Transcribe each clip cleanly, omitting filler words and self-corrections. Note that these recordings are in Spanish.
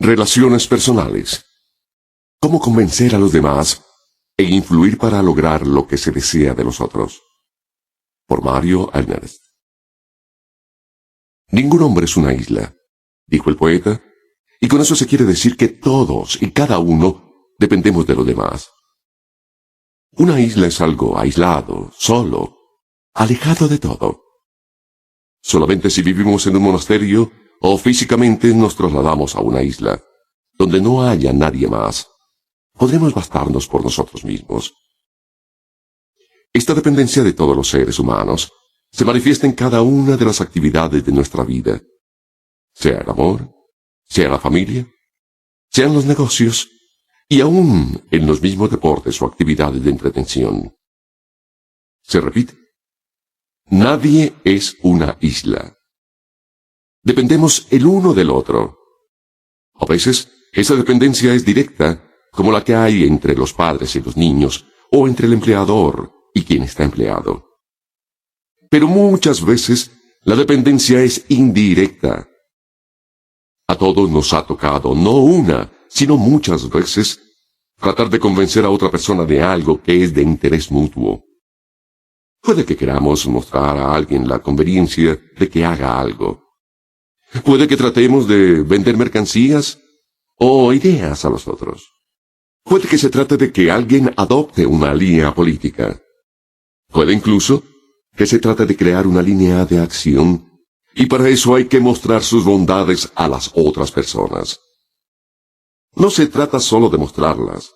Relaciones personales. ¿Cómo convencer a los demás e influir para lograr lo que se desea de los otros? Por Mario Ernst. Ningún hombre es una isla, dijo el poeta, y con eso se quiere decir que todos y cada uno dependemos de los demás. Una isla es algo aislado, solo, alejado de todo. Solamente si vivimos en un monasterio o físicamente nos trasladamos a una isla, donde no haya nadie más, podremos bastarnos por nosotros mismos. Esta dependencia de todos los seres humanos se manifiesta en cada una de las actividades de nuestra vida, sea el amor, sea la familia, sean los negocios, y aún en los mismos deportes o actividades de entretención. Se repite: nadie es una isla. Dependemos el uno del otro. A veces, esa dependencia es directa, como la que hay entre los padres y los niños, o entre el empleador y quien está empleado. Pero muchas veces, la dependencia es indirecta. A todos nos ha tocado, no una, sino muchas veces, tratar de convencer a otra persona de algo que es de interés mutuo. Puede que queramos mostrar a alguien la conveniencia de que haga algo. Puede que tratemos de vender mercancías o ideas a los otros. Puede que se trate de que alguien adopte una línea política. Puede incluso que se trate de crear una línea de acción, y para eso hay que mostrar sus bondades a las otras personas. No se trata solo de mostrarlas.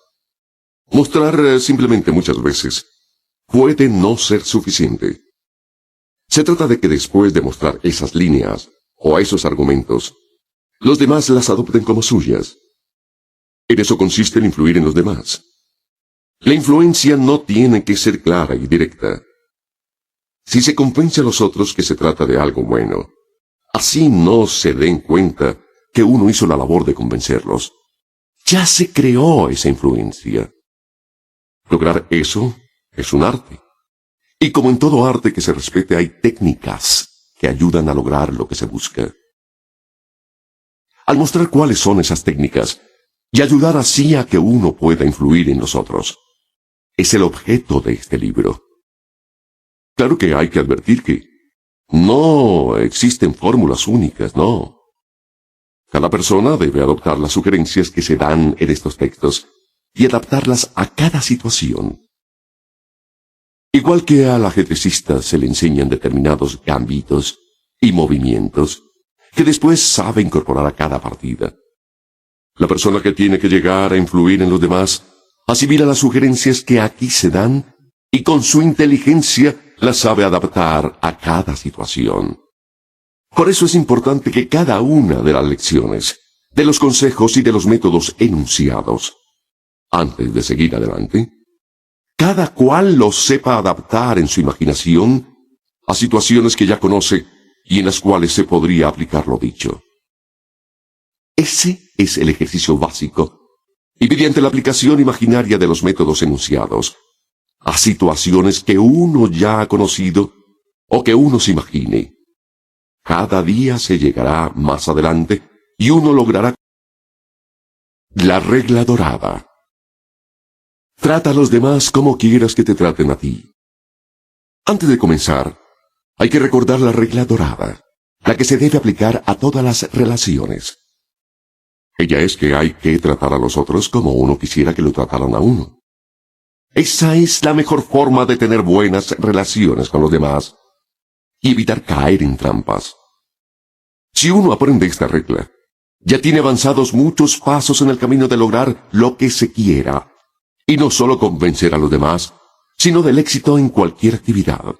Mostrar simplemente muchas veces puede no ser suficiente. Se trata de que después de mostrar esas líneas o esos argumentos, los demás las adopten como suyas. En eso consiste el influir en los demás. La influencia no tiene que ser clara y directa. Si se convence a los otros que se trata de algo bueno, así no se den cuenta que uno hizo la labor de convencerlos, ya se creó esa influencia. Lograr eso es un arte. Y como en todo arte que se respete, hay técnicas que ayudan a lograr lo que se busca. Al mostrar cuáles son esas técnicas y ayudar así a que uno pueda influir en los otros, es el objeto de este libro. Claro que hay que advertir que no existen fórmulas únicas, no. Cada persona debe adoptar las sugerencias que se dan en estos textos y adaptarlas a cada situación. Igual que al ajedrecista se le enseñan determinados gambitos y movimientos que después sabe incorporar a cada partida, la persona que tiene que llegar a influir en los demás asimila las sugerencias que aquí se dan y con su inteligencia las sabe adaptar a cada situación. Por eso es importante que cada una de las lecciones, de los consejos y de los métodos enunciados, antes de seguir adelante, cada cual los sepa adaptar en su imaginación a situaciones que ya conoce y en las cuales se podría aplicar lo dicho. Ese es el ejercicio básico, y mediante la aplicación imaginaria de los métodos enunciados, a situaciones que uno ya ha conocido o que uno se imagine, cada día se llegará más adelante y uno logrará la regla dorada. Trata a los demás como quieras que te traten a ti. Antes de comenzar, hay que recordar la regla dorada, la que se debe aplicar a todas las relaciones. Ella es que hay que tratar a los otros como uno quisiera que lo trataran a uno. Esa es la mejor forma de tener buenas relaciones con los demás y evitar caer en trampas. Si uno aprende esta regla, ya tiene avanzados muchos pasos en el camino de lograr lo que se quiera, y no solo convencer a los demás, sino del éxito en cualquier actividad.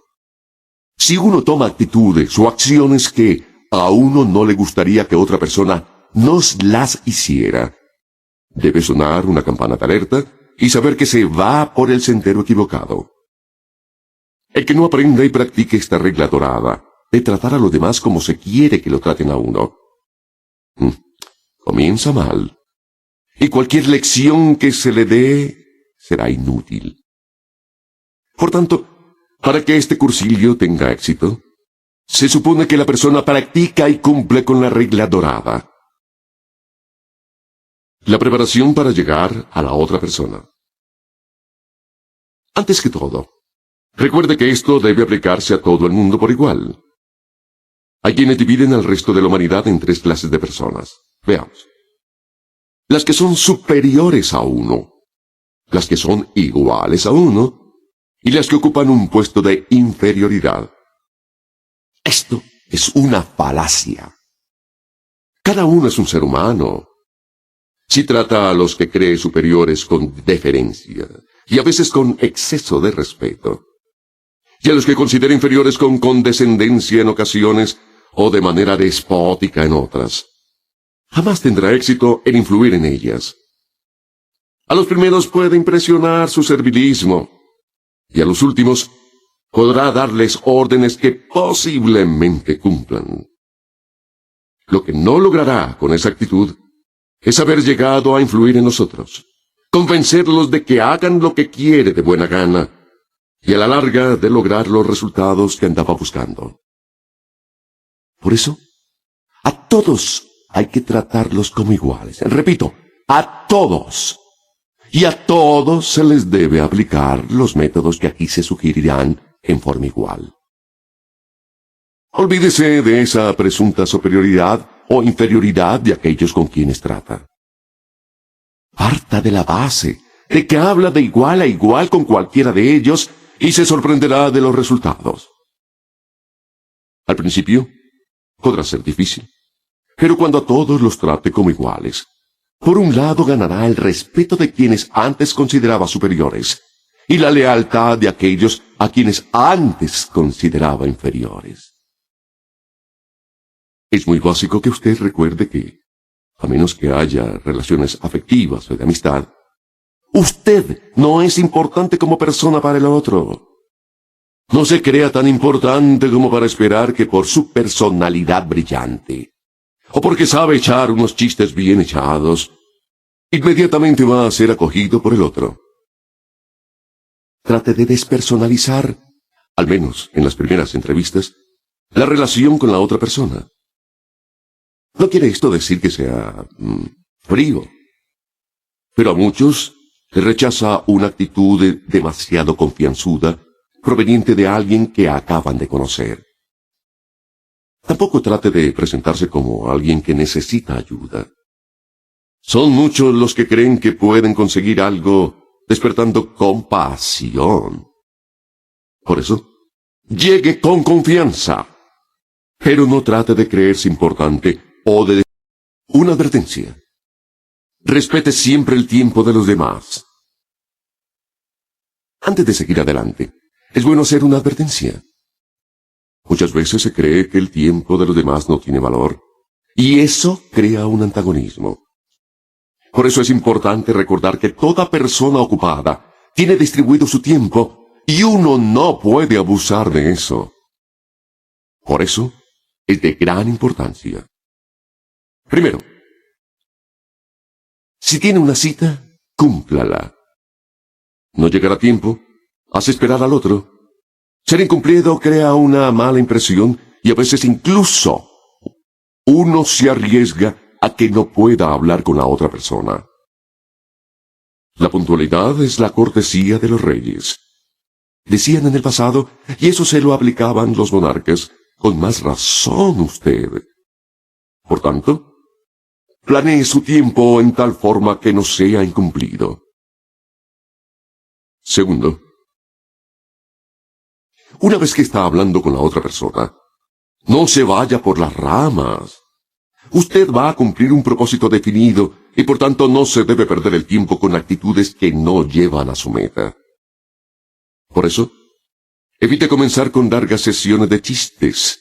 Si uno toma actitudes o acciones que a uno no le gustaría que otra persona nos las hiciera, debe sonar una campana de alerta y saber que se va por el sendero equivocado. El que no aprenda y practique esta regla dorada de tratar a los demás como se quiere que lo traten a uno, comienza mal, y cualquier lección que se le dé será inútil. Por tanto, para que este cursillo tenga éxito, se supone que la persona practica y cumple con la regla dorada. La preparación para llegar a la otra persona. Antes que todo, recuerde que esto debe aplicarse a todo el mundo por igual. Hay quienes dividen al resto de la humanidad en tres clases de personas. Veamos. Las que son superiores a uno, las que son iguales a uno, y las que ocupan un puesto de inferioridad. Esto es una falacia. Cada uno es un ser humano. Si trata a los que cree superiores con deferencia, y a veces con exceso de respeto, y a los que considera inferiores con condescendencia en ocasiones o de manera despótica en otras, jamás tendrá éxito en influir en ellas. A los primeros puede impresionar su servilismo, y a los últimos podrá darles órdenes que posiblemente cumplan. Lo que no logrará con esa actitud es haber llegado a influir en nosotros, convencerlos de que hagan lo que quiere de buena gana, y a la larga de lograr los resultados que andaba buscando. Por eso, a todos hay que tratarlos como iguales. Repito, a todos. Y a todos se les debe aplicar los métodos que aquí se sugerirán en forma igual. Olvídese de esa presunta superioridad o inferioridad de aquellos con quienes trata. Parta de la base, de que habla de igual a igual con cualquiera de ellos y se sorprenderá de los resultados. Al principio, podrá ser difícil, pero cuando a todos los trate como iguales, por un lado ganará el respeto de quienes antes consideraba superiores y la lealtad de aquellos a quienes antes consideraba inferiores. Es muy básico que usted recuerde que, a menos que haya relaciones afectivas o de amistad, usted no es importante como persona para el otro. No se crea tan importante como para esperar que por su personalidad brillante, o porque sabe echar unos chistes bien echados, inmediatamente va a ser acogido por el otro. Trate de despersonalizar, al menos en las primeras entrevistas, la relación con la otra persona. No quiere esto decir que sea frío, pero a muchos les rechaza una actitud demasiado confianzuda proveniente de alguien que acaban de conocer. Tampoco trate de presentarse como alguien que necesita ayuda. Son muchos los que creen que pueden conseguir algo despertando compasión. Por eso, llegue con confianza, pero no trate de creerse importante o de... Una advertencia. Respete siempre el tiempo de los demás. Antes de seguir adelante, es bueno hacer una advertencia. Muchas veces se cree que el tiempo de los demás no tiene valor, y eso crea un antagonismo. Por eso es importante recordar que toda persona ocupada tiene distribuido su tiempo, y uno no puede abusar de eso. Por eso, es de gran importancia. Primero, si tiene una cita, cúmplala. No llegar a tiempo, hace esperar al otro. Ser incumplido crea una mala impresión y a veces incluso uno se arriesga a que no pueda hablar con la otra persona. La puntualidad es la cortesía de los reyes. Decían en el pasado, y eso se lo aplicaban los monarcas, con más razón usted. Por tanto, planee su tiempo en tal forma que no sea incumplido. Segundo, una vez que está hablando con la otra persona, no se vaya por las ramas. Usted va a cumplir un propósito definido y por tanto no se debe perder el tiempo con actitudes que no llevan a su meta. Por eso, evite comenzar con largas sesiones de chistes.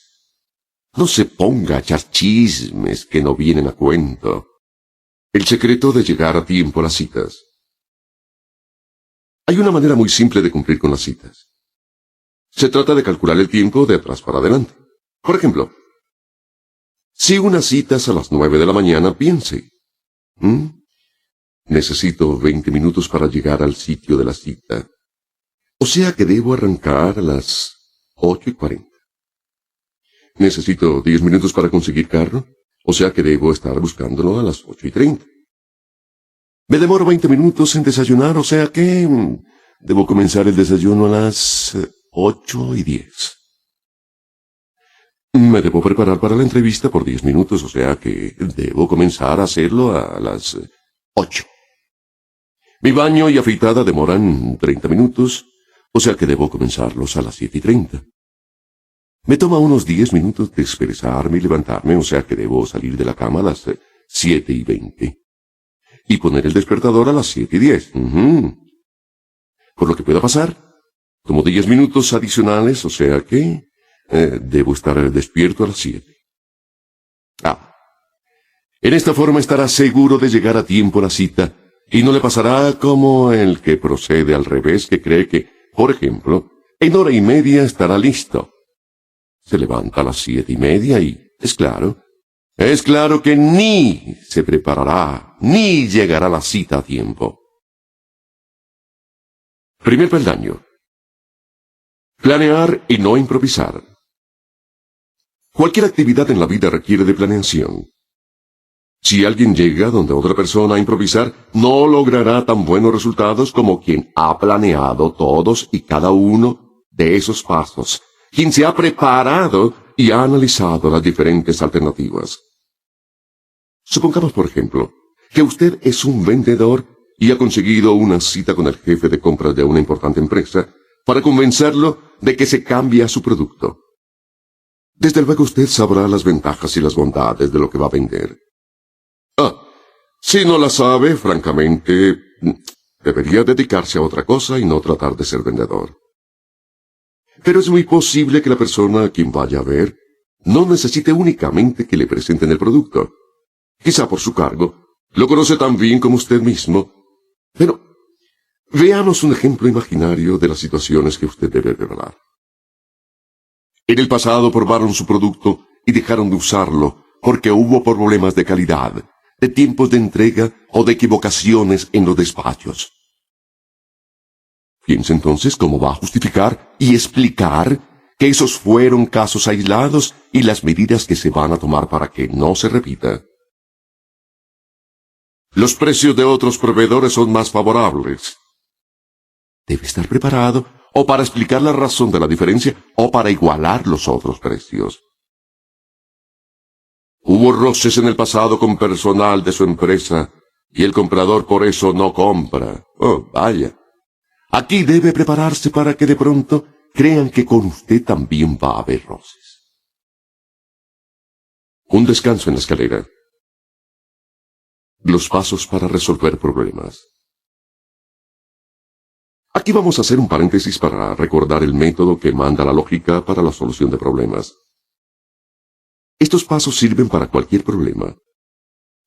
No se ponga a echar chismes que no vienen a cuento. El secreto de llegar a tiempo a las citas. Hay una manera muy simple de cumplir con las citas. Se trata de calcular el tiempo de atrás para adelante. Por ejemplo, si una cita es a las 9 de la mañana, piense. Necesito 20 minutos para llegar al sitio de la cita. O sea que debo arrancar a las 8:40. Necesito 10 minutos para conseguir carro. O sea que debo estar buscándolo a las 8:30. Me demoro 20 minutos en desayunar, o sea que debo comenzar el desayuno a las 8:10. Me debo preparar para la entrevista por 10 minutos, o sea que debo comenzar a hacerlo a las 8. Mi baño y afeitada demoran 30 minutos, o sea que debo comenzarlos a las 7:30. Me toma unos 10 minutos desperezarme y levantarme, o sea que debo salir de la cama a las 7:20. Y poner el despertador a las 7:10. Por lo que pueda pasar, como 10 minutos adicionales, o sea que debo estar despierto a las 7. En esta forma estará seguro de llegar a tiempo a la cita y no le pasará como el que procede al revés, que cree que, por ejemplo, en hora y media estará listo. Se levanta a las 7:30 y, es claro que ni se preparará, ni llegará a la cita a tiempo. Primer peldaño. Planear y no improvisar. Cualquier actividad en la vida requiere de planeación. Si alguien llega donde otra persona a improvisar, no logrará tan buenos resultados como quien ha planeado todos y cada uno de esos pasos, quien se ha preparado y ha analizado las diferentes alternativas. Supongamos, por ejemplo, que usted es un vendedor y ha conseguido una cita con el jefe de compras de una importante empresa para convencerlo de que se cambie a su producto. Desde luego usted sabrá las ventajas y las bondades de lo que va a vender. Si no la sabe, francamente, debería dedicarse a otra cosa y no tratar de ser vendedor. Pero es muy posible que la persona a quien vaya a ver no necesite únicamente que le presenten el producto. Quizá por su cargo, lo conoce tan bien como usted mismo. Pero veamos un ejemplo imaginario de las situaciones que usted debe revelar. En el pasado probaron su producto y dejaron de usarlo porque hubo problemas de calidad, de tiempos de entrega o de equivocaciones en los despachos. Piense entonces cómo va a justificar y explicar que esos fueron casos aislados y las medidas que se van a tomar para que no se repita. Los precios de otros proveedores son más favorables. Debe estar preparado o para explicar la razón de la diferencia o para igualar los otros precios. Hubo roces en el pasado con personal de su empresa y el comprador por eso no compra. Vaya. Aquí debe prepararse para que de pronto crean que con usted también va a haber roces. Un descanso en la escalera. Los pasos para resolver problemas. Aquí vamos a hacer un paréntesis para recordar el método que manda la lógica para la solución de problemas. Estos pasos sirven para cualquier problema,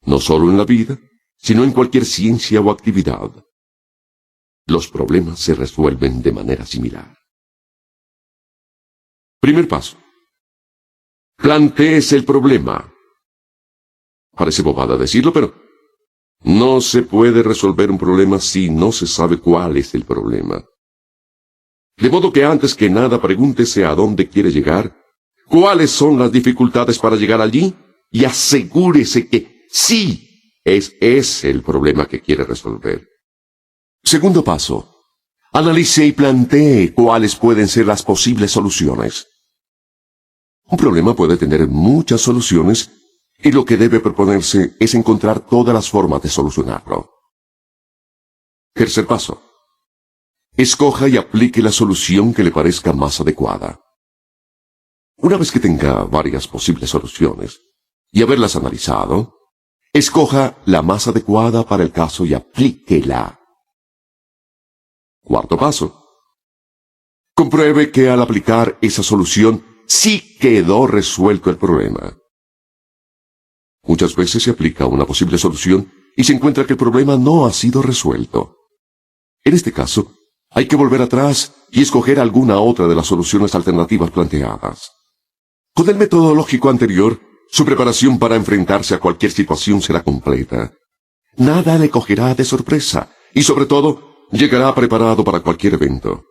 no solo en la vida, sino en cualquier ciencia o actividad. Los problemas se resuelven de manera similar. Primer paso. Plantéese el problema. Parece bobada decirlo, pero no se puede resolver un problema si no se sabe cuál es el problema. De modo que antes que nada pregúntese a dónde quiere llegar, cuáles son las dificultades para llegar allí, y asegúrese que sí es ese el problema que quiere resolver. Segundo paso. Analice y plantee cuáles pueden ser las posibles soluciones. Un problema puede tener muchas soluciones y lo que debe proponerse es encontrar todas las formas de solucionarlo. Tercer paso. Escoja y aplique la solución que le parezca más adecuada. Una vez que tenga varias posibles soluciones y haberlas analizado, escoja la más adecuada para el caso y aplíquela. Cuarto paso. Compruebe que al aplicar esa solución sí quedó resuelto el problema. Muchas veces se aplica una posible solución y se encuentra que el problema no ha sido resuelto. En este caso, hay que volver atrás y escoger alguna otra de las soluciones alternativas planteadas. Con el método lógico anterior, su preparación para enfrentarse a cualquier situación será completa. Nada le cogerá de sorpresa y, sobre todo, llegará preparado para cualquier evento.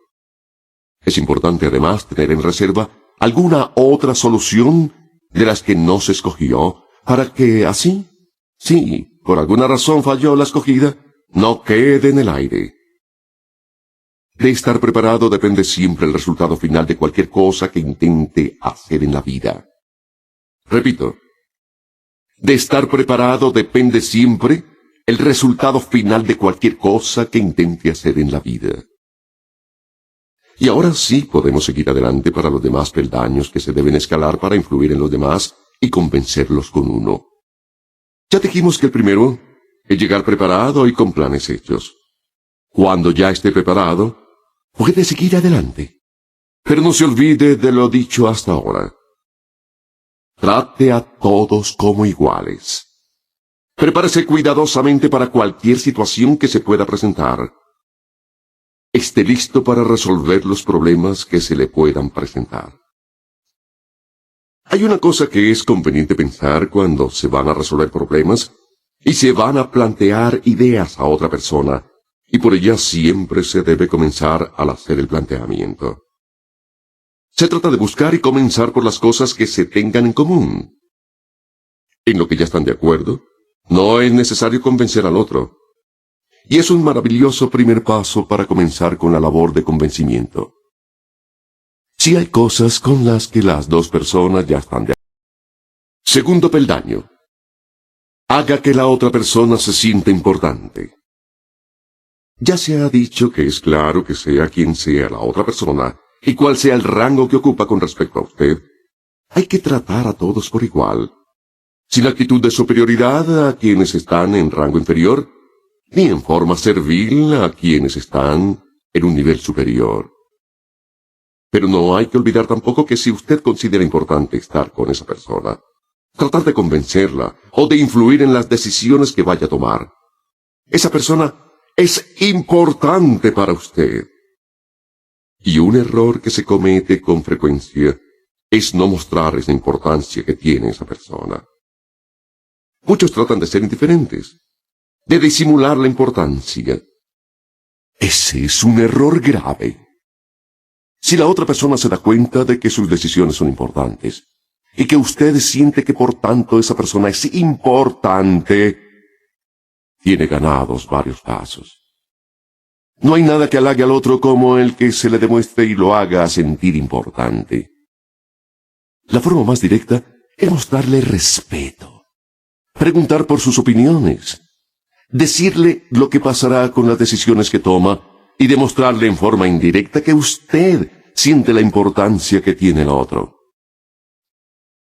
Es importante, además, tener en reserva alguna otra solución de las que no se escogió, para que así, si por alguna razón falló la escogida, no quede en el aire. De estar preparado depende siempre el resultado final de cualquier cosa que intente hacer en la vida. Repito, de estar preparado depende siempre el resultado final de cualquier cosa que intente hacer en la vida. Y ahora sí podemos seguir adelante para los demás peldaños que se deben escalar para influir en los demás y convencerlos con uno. Ya dijimos que el primero es llegar preparado y con planes hechos. Cuando ya esté preparado, puede seguir adelante. Pero no se olvide de lo dicho hasta ahora. Trate a todos como iguales. Prepárese cuidadosamente para cualquier situación que se pueda presentar. Esté listo para resolver los problemas que se le puedan presentar. Hay una cosa que es conveniente pensar cuando se van a resolver problemas y se van a plantear ideas a otra persona, y por ella siempre se debe comenzar al hacer el planteamiento. Se trata de buscar y comenzar por las cosas que se tengan en común. En lo que ya están de acuerdo, no es necesario convencer al otro. Y es un maravilloso primer paso para comenzar con la labor de convencimiento. Si hay cosas con las que las dos personas ya están de acuerdo. Segundo peldaño. Haga que la otra persona se sienta importante. Ya se ha dicho que es claro que sea quien sea la otra persona, y cuál sea el rango que ocupa con respecto a usted, hay que tratar a todos por igual, sin actitud de superioridad a quienes están en rango inferior, ni en forma servil a quienes están en un nivel superior. Pero no hay que olvidar tampoco que si usted considera importante estar con esa persona, tratar de convencerla o de influir en las decisiones que vaya a tomar, esa persona es importante para usted. Y un error que se comete con frecuencia es no mostrar esa importancia que tiene esa persona. Muchos tratan de ser indiferentes, de disimular la importancia. Ese es un error grave. Si la otra persona se da cuenta de que sus decisiones son importantes, y que usted siente que por tanto esa persona es importante, tiene ganados varios pasos. No hay nada que halague al otro como el que se le demuestre y lo haga sentir importante. La forma más directa es mostrarle respeto, preguntar por sus opiniones, decirle lo que pasará con las decisiones que toma y demostrarle en forma indirecta que usted siente la importancia que tiene el otro.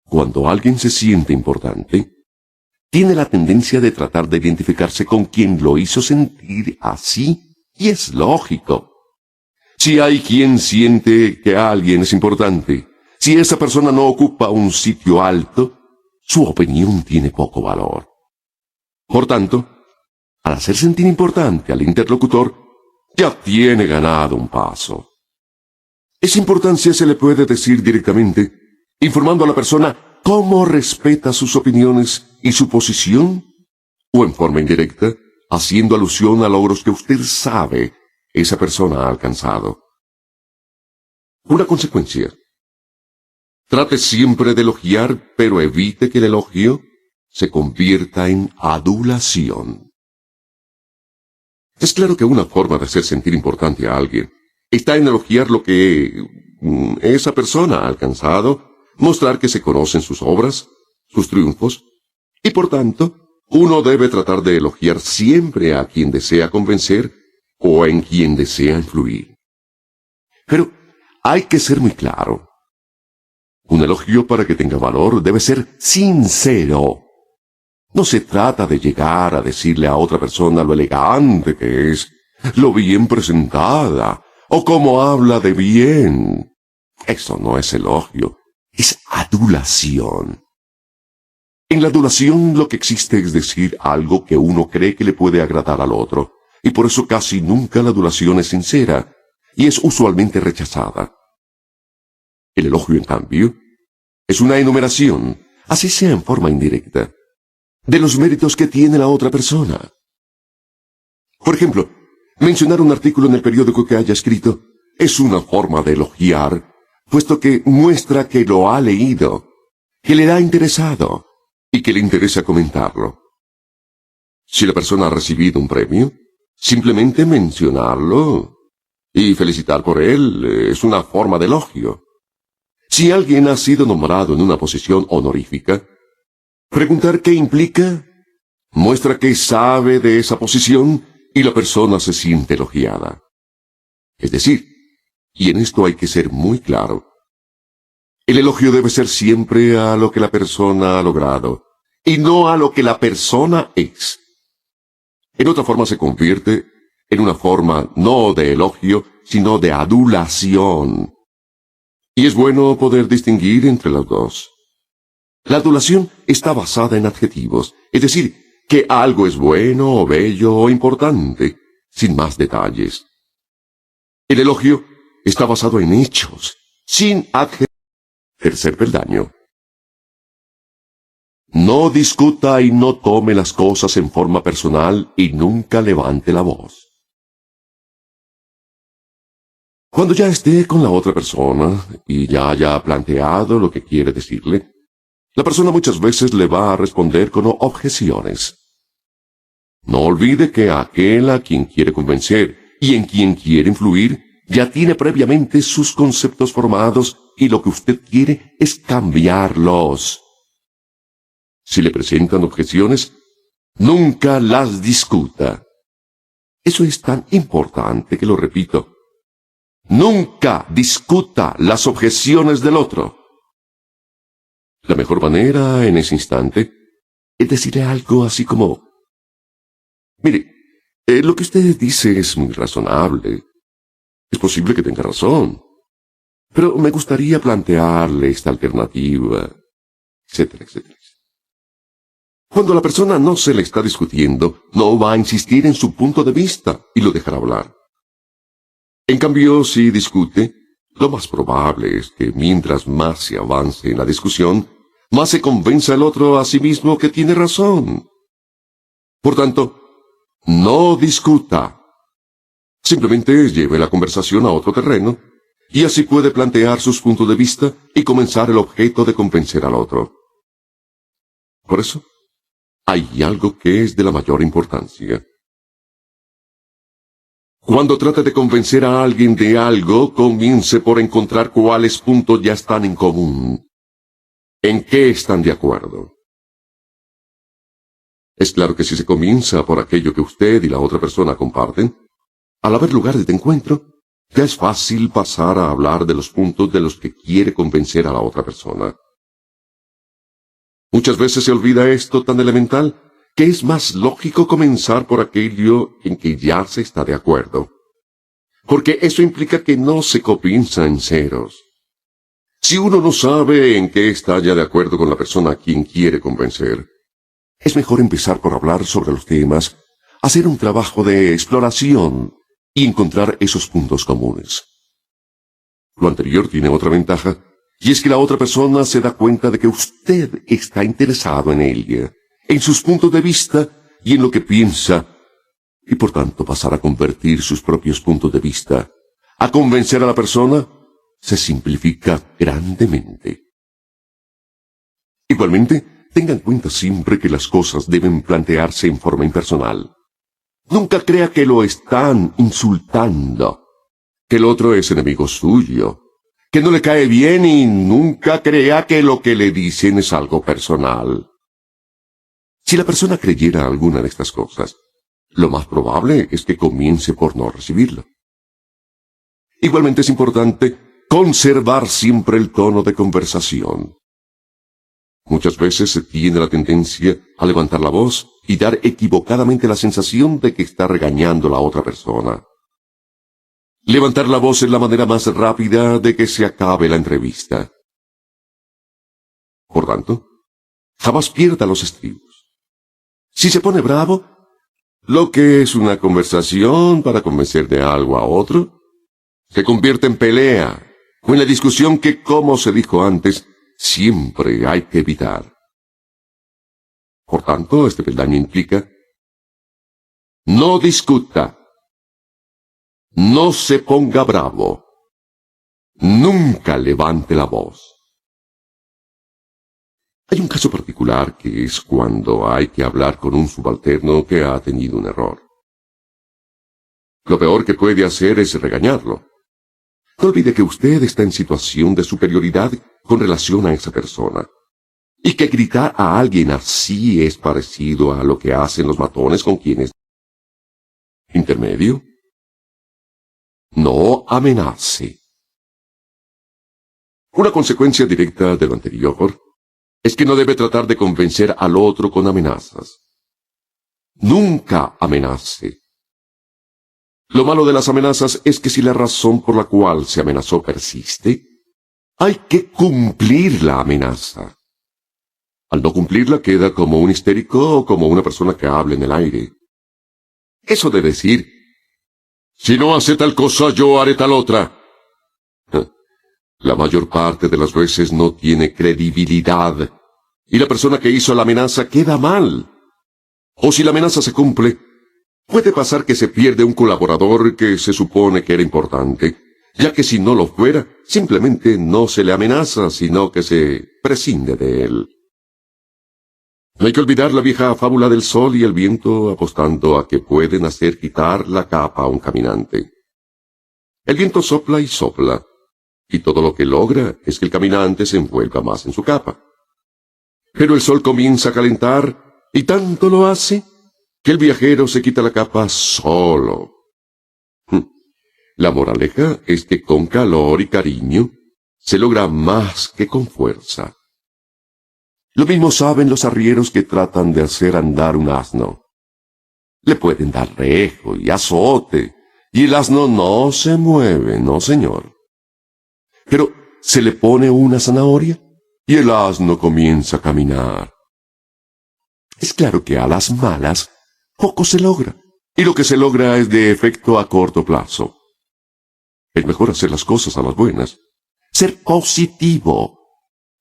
Cuando alguien se siente importante, tiene la tendencia de tratar de identificarse con quien lo hizo sentir así. Y es lógico. Si hay quien siente que alguien es importante, si esa persona no ocupa un sitio alto, su opinión tiene poco valor. Por tanto, al hacer sentir importante al interlocutor, ya tiene ganado un paso. Esa importancia se le puede decir directamente, informando a la persona cómo respeta sus opiniones y su posición, o en forma indirecta, haciendo alusión a logros que usted sabe esa persona ha alcanzado. Una consecuencia. Trate siempre de elogiar, pero evite que el elogio se convierta en adulación. Es claro que una forma de hacer sentir importante a alguien está en elogiar lo que esa persona ha alcanzado, mostrar que se conocen sus obras, sus triunfos, y por tanto, uno debe tratar de elogiar siempre a quien desea convencer o en quien desea influir. Pero hay que ser muy claro. Un elogio para que tenga valor debe ser sincero. No se trata de llegar a decirle a otra persona lo elegante que es, lo bien presentada, o cómo habla de bien. Eso no es elogio, es adulación. En la adulación lo que existe es decir algo que uno cree que le puede agradar al otro, y por eso casi nunca la adulación es sincera, y es usualmente rechazada. El elogio, en cambio, es una enumeración, así sea en forma indirecta, de los méritos que tiene la otra persona. Por ejemplo, mencionar un artículo en el periódico que haya escrito es una forma de elogiar, puesto que muestra que lo ha leído, que le ha interesado, y que le interesa comentarlo. Si la persona ha recibido un premio, Simplemente mencionarlo y felicitar por él es una forma de elogio. Si alguien ha sido nombrado en una posición honorífica, preguntar qué implica muestra que sabe de esa posición y la persona se siente elogiada. Es decir, y en esto hay que ser muy claro, el elogio debe ser siempre a lo que la persona ha logrado y no a lo que la persona es. En otra forma se convierte en una forma no de elogio, sino de adulación. Y es bueno poder distinguir entre las dos. La adulación está basada en adjetivos, es decir, que algo es bueno o bello o importante, sin más detalles. El elogio está basado en hechos, sin adjetivos. Tercer peldaño. No discuta y no tome las cosas en forma personal y nunca levante la voz. Cuando ya esté con la otra persona y ya haya planteado lo que quiere decirle, la persona muchas veces le va a responder con objeciones. No olvide que aquel a quien quiere convencer y en quien quiere influir ya tiene previamente sus conceptos formados y lo que usted quiere es cambiarlos. Si le presentan objeciones, nunca las discuta. Eso es tan importante que lo repito. Nunca discuta las objeciones del otro. La mejor manera en ese instante es decirle algo así como: mire, lo que usted dice es muy razonable. Es posible que tenga razón, pero me gustaría plantearle esta alternativa, etcétera, etcétera. Cuando la persona no se le está discutiendo, no va a insistir en su punto de vista y lo dejará hablar. En cambio, si discute, lo más probable es que mientras más se avance en la discusión, más se convenza el otro a sí mismo que tiene razón. Por tanto, no discuta. Simplemente lleve la conversación a otro terreno, y así puede plantear sus puntos de vista y comenzar el objeto de convencer al otro. Por eso, hay algo que es de la mayor importancia. Cuando trate de convencer a alguien de algo, comience por encontrar cuáles puntos ya están en común. ¿En qué están de acuerdo? Es claro que si se comienza por aquello que usted y la otra persona comparten, al haber lugares de encuentro, ya es fácil pasar a hablar de los puntos de los que quiere convencer a la otra persona. Muchas veces se olvida esto tan elemental que es más lógico comenzar por aquello en que ya se está de acuerdo. Porque eso implica que no se comienza en ceros. Si uno no sabe en qué está ya de acuerdo con la persona a quien quiere convencer, es mejor empezar por hablar sobre los temas, hacer un trabajo de exploración y encontrar esos puntos comunes. Lo anterior tiene otra ventaja, y es que la otra persona se da cuenta de que usted está interesado en ella, en sus puntos de vista y en lo que piensa, y por tanto pasar a convertir sus propios puntos de vista, a convencer a la persona, se simplifica grandemente. Igualmente, tenga en cuenta siempre que las cosas deben plantearse en forma impersonal. Nunca crea que lo están insultando, que el otro es enemigo suyo, que no le cae bien, y nunca crea que lo que le dicen es algo personal. Si la persona creyera alguna de estas cosas, lo más probable es que comience por no recibirlo. Igualmente es importante conservar siempre el tono de conversación. Muchas veces se tiene la tendencia a levantar la voz y dar equivocadamente la sensación de que está regañando a la otra persona. Levantar la voz es la manera más rápida de que se acabe la entrevista. Por tanto, jamás pierda los estribos. Si se pone bravo, lo que es una conversación para convencer de algo a otro, se convierte en pelea o en la discusión que, como se dijo antes, siempre hay que evitar. Por tanto, este peldaño implica: no discuta, no se ponga bravo, nunca levante la voz. Hay un caso particular que es cuando hay que hablar con un subalterno que ha tenido un error. Lo peor que puede hacer es regañarlo. No olvide que usted está en situación de superioridad con relación a esa persona. Y que gritar a alguien así es parecido a lo que hacen los matones con quienes... Intermedio. No amenace. Una consecuencia directa de lo anterior es que no debe tratar de convencer al otro con amenazas. Nunca amenace. Lo malo de las amenazas es que si la razón por la cual se amenazó persiste, hay que cumplir la amenaza. Al no cumplirla queda como un histérico o como una persona que habla en el aire. Eso de decir, si no hace tal cosa, yo haré tal otra. La mayor parte de las veces no tiene credibilidad, y la persona que hizo la amenaza queda mal. O si la amenaza se cumple, puede pasar que se pierde un colaborador que se supone que era importante, ya que si no lo fuera, simplemente no se le amenaza, sino que se prescinde de él. No hay que olvidar la vieja fábula del sol y el viento apostando a que pueden hacer quitar la capa a un caminante. El viento sopla y sopla, y todo lo que logra es que el caminante se envuelva más en su capa. Pero el sol comienza a calentar, y tanto lo hace, que el viajero se quita la capa solo. La moraleja es que con calor y cariño se logra más que con fuerza. Lo mismo saben los arrieros que tratan de hacer andar un asno. Le pueden dar rejo y azote, y el asno no se mueve, no señor. Pero se le pone una zanahoria, y el asno comienza a caminar. Es claro que a las malas poco se logra, y lo que se logra es de efecto a corto plazo. Es mejor hacer las cosas a las buenas, ser positivo,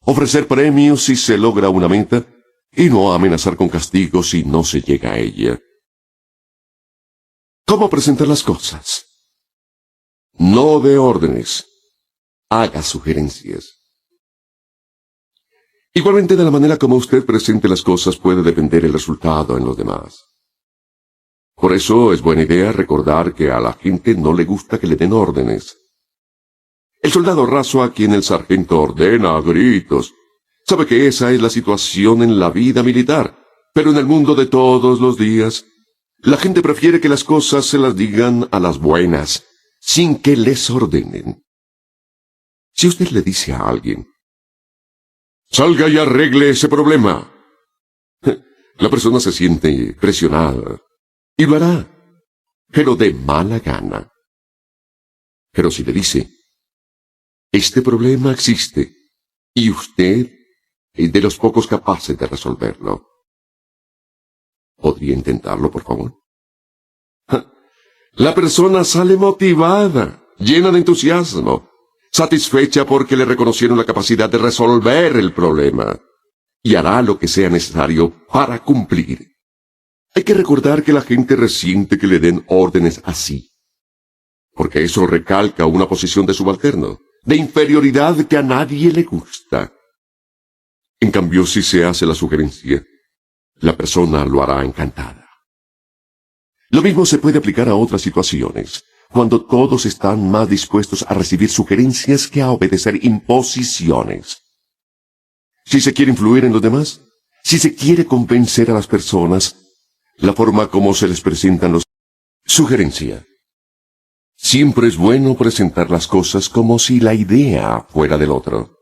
ofrecer premios si se logra una meta, y no amenazar con castigo si no se llega a ella. ¿Cómo presentar las cosas? No dé órdenes, haga sugerencias. Igualmente de la manera como usted presente las cosas puede depender el resultado en los demás. Por eso es buena idea recordar que a la gente no le gusta que le den órdenes. El soldado raso a quien el sargento ordena a gritos sabe que esa es la situación en la vida militar, pero en el mundo de todos los días, la gente prefiere que las cosas se las digan a las buenas, sin que les ordenen. Si usted le dice a alguien, salga y arregle ese problema, la persona se siente presionada, y lo hará, pero de mala gana. Pero si le dice, este problema existe, y usted es de los pocos capaces de resolverlo. ¿Podría intentarlo, por favor? La persona sale motivada, llena de entusiasmo, satisfecha porque le reconocieron la capacidad de resolver el problema, y hará lo que sea necesario para cumplir. Hay que recordar que la gente resiente que le den órdenes así, porque eso recalca una posición de subalterno, de inferioridad que a nadie le gusta. En cambio, si se hace la sugerencia, la persona lo hará encantada. Lo mismo se puede aplicar a otras situaciones, cuando todos están más dispuestos a recibir sugerencias que a obedecer imposiciones. Si se quiere influir en los demás, si se quiere convencer a las personas, la forma como se les presentan los... Sugerencia. Siempre es bueno presentar las cosas como si la idea fuera del otro.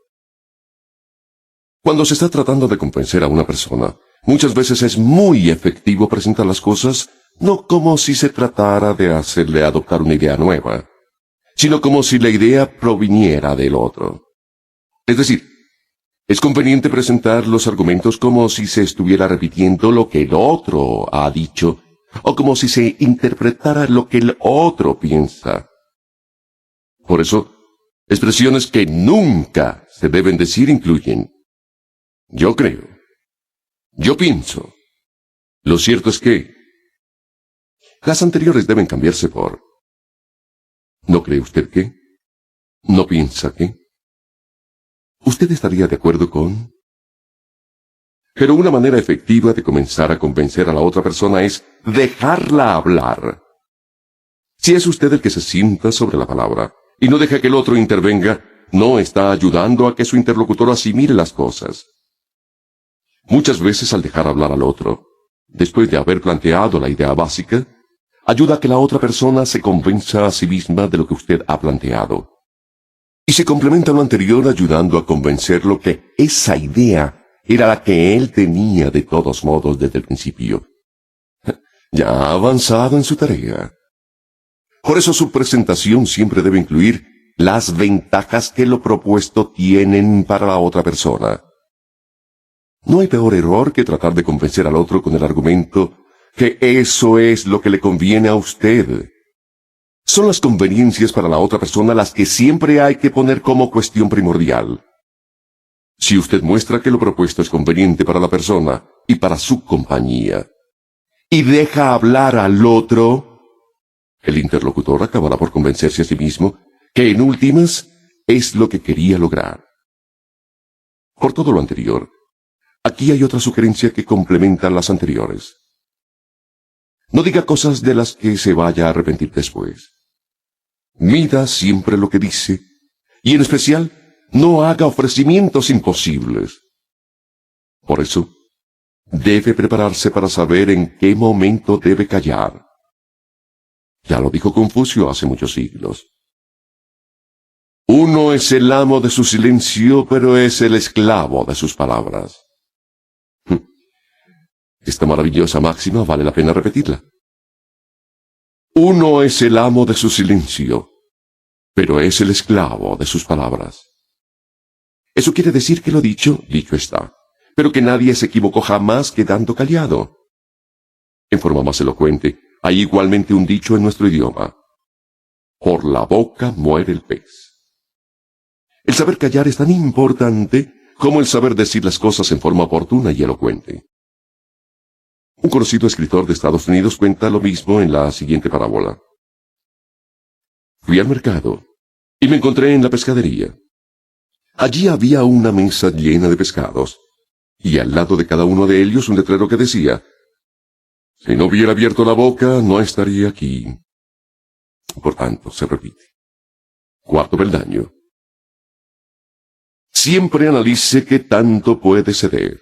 Cuando se está tratando de convencer a una persona, muchas veces es muy efectivo presentar las cosas no como si se tratara de hacerle adoptar una idea nueva, sino como si la idea proviniera del otro. Es decir, es conveniente presentar los argumentos como si se estuviera repitiendo lo que el otro ha dicho, o como si se interpretara lo que el otro piensa. Por eso, expresiones que nunca se deben decir incluyen: yo creo, yo pienso. Lo cierto es que las anteriores deben cambiarse por ¿no cree usted qué? ¿No piensa qué? ¿Usted estaría de acuerdo con? Pero una manera efectiva de comenzar a convencer a la otra persona es dejarla hablar. Si es usted el que se sienta sobre la palabra y no deja que el otro intervenga, no está ayudando a que su interlocutor asimile las cosas. Muchas veces al dejar hablar al otro, después de haber planteado la idea básica, ayuda a que la otra persona se convenza a sí misma de lo que usted ha planteado. Y se complementa lo anterior ayudando a convencerlo que esa idea era la que él tenía de todos modos desde el principio. Ya ha avanzado en su tarea. Por eso su presentación siempre debe incluir las ventajas que lo propuesto tienen para la otra persona. No hay peor error que tratar de convencer al otro con el argumento que eso es lo que le conviene a usted. Son las conveniencias para la otra persona las que siempre hay que poner como cuestión primordial. Si usted muestra que lo propuesto es conveniente para la persona y para su compañía, y deja hablar al otro, el interlocutor acabará por convencerse a sí mismo que en últimas es lo que quería lograr. Por todo lo anterior, aquí hay otra sugerencia que complementa las anteriores. No diga cosas de las que se vaya a arrepentir después. Mida siempre lo que dice, y en especial, no haga ofrecimientos imposibles. Por eso, debe prepararse para saber en qué momento debe callar. Ya lo dijo Confucio hace muchos siglos. Uno es el amo de su silencio, pero es el esclavo de sus palabras. Esta maravillosa máxima vale la pena repetirla. Uno es el amo de su silencio, pero es el esclavo de sus palabras. Eso quiere decir que lo dicho, dicho está, pero que nadie se equivocó jamás quedando callado. En forma más elocuente, hay igualmente un dicho en nuestro idioma. Por la boca muere el pez. El saber callar es tan importante como el saber decir las cosas en forma oportuna y elocuente. Un conocido escritor de Estados Unidos cuenta lo mismo en la siguiente parábola. Fui al mercado y me encontré en la pescadería. Allí había una mesa llena de pescados, y al lado de cada uno de ellos un letrero que decía: si no hubiera abierto la boca, no estaría aquí. Por tanto, se repite. Cuarto peldaño. Siempre analice qué tanto puede ceder.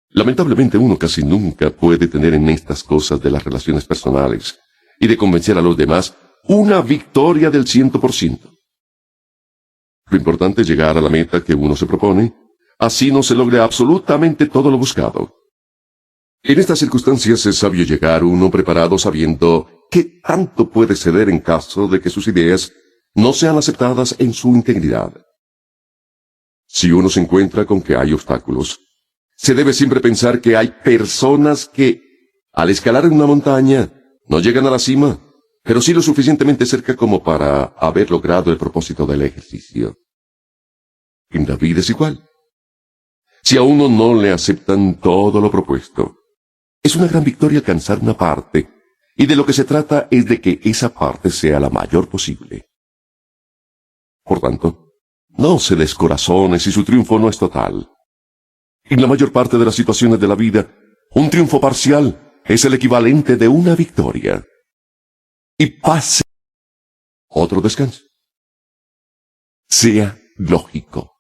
Lamentablemente uno casi nunca puede tener en estas cosas de las relaciones personales y de convencer a los demás una victoria del 100%. Lo importante es llegar a la meta que uno se propone, así no se logre absolutamente todo lo buscado. En estas circunstancias es sabio llegar uno preparado sabiendo qué tanto puede ceder en caso de que sus ideas no sean aceptadas en su integridad. Si uno se encuentra con que hay obstáculos, se debe siempre pensar que hay personas que, al escalar en una montaña, no llegan a la cima, pero sí lo suficientemente cerca como para haber logrado el propósito del ejercicio. En la vida es igual. Si a uno no le aceptan todo lo propuesto, es una gran victoria alcanzar una parte, y de lo que se trata es de que esa parte sea la mayor posible. Por tanto, no se descorazone si su triunfo no es total. En la mayor parte de las situaciones de la vida, un triunfo parcial es el equivalente de una victoria. Y pase otro descanso. Sea lógico.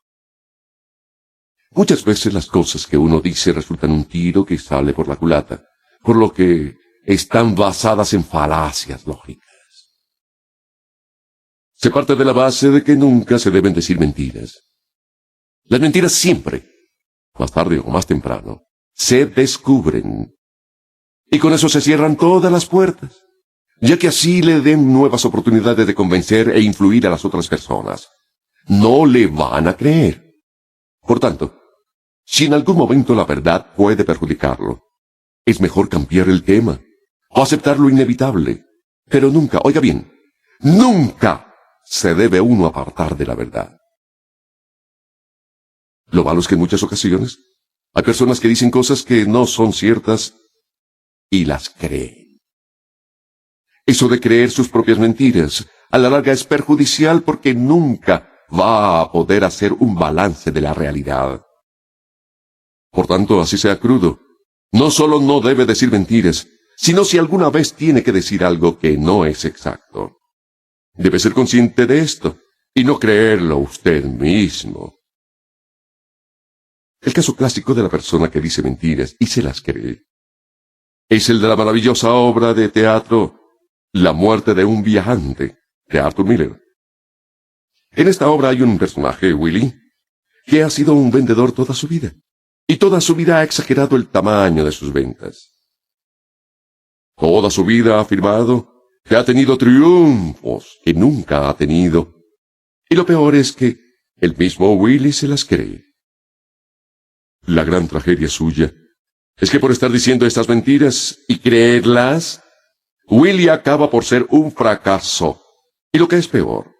Muchas veces las cosas que uno dice resultan un tiro que sale por la culata, por lo que están basadas en falacias lógicas. Se parte de la base de que nunca se deben decir mentiras. Las mentiras siempre, más tarde o más temprano, se descubren. Y con eso se cierran todas las puertas, ya que así le den nuevas oportunidades de convencer e influir a las otras personas. No le van a creer. Por tanto, si en algún momento la verdad puede perjudicarlo, es mejor cambiar el tema o aceptar lo inevitable. Pero nunca, oiga bien, nunca se debe uno apartar de la verdad. Lo malo es que en muchas ocasiones hay personas que dicen cosas que no son ciertas y las creen. Eso de creer sus propias mentiras a la larga es perjudicial porque nunca va a poder hacer un balance de la realidad. Por tanto, así sea crudo, no solo no debe decir mentiras, sino si alguna vez tiene que decir algo que no es exacto. Debe ser consciente de esto y no creerlo usted mismo. El caso clásico de la persona que dice mentiras y se las cree es el de la maravillosa obra de teatro La muerte de un viajante, de Arthur Miller. En esta obra hay un personaje, Willy, que ha sido un vendedor toda su vida, y toda su vida ha exagerado el tamaño de sus ventas. Toda su vida ha afirmado que ha tenido triunfos que nunca ha tenido, y lo peor es que el mismo Willy se las cree. La gran tragedia suya es que por estar diciendo estas mentiras y creerlas, Willy acaba por ser un fracaso, y lo que es peor,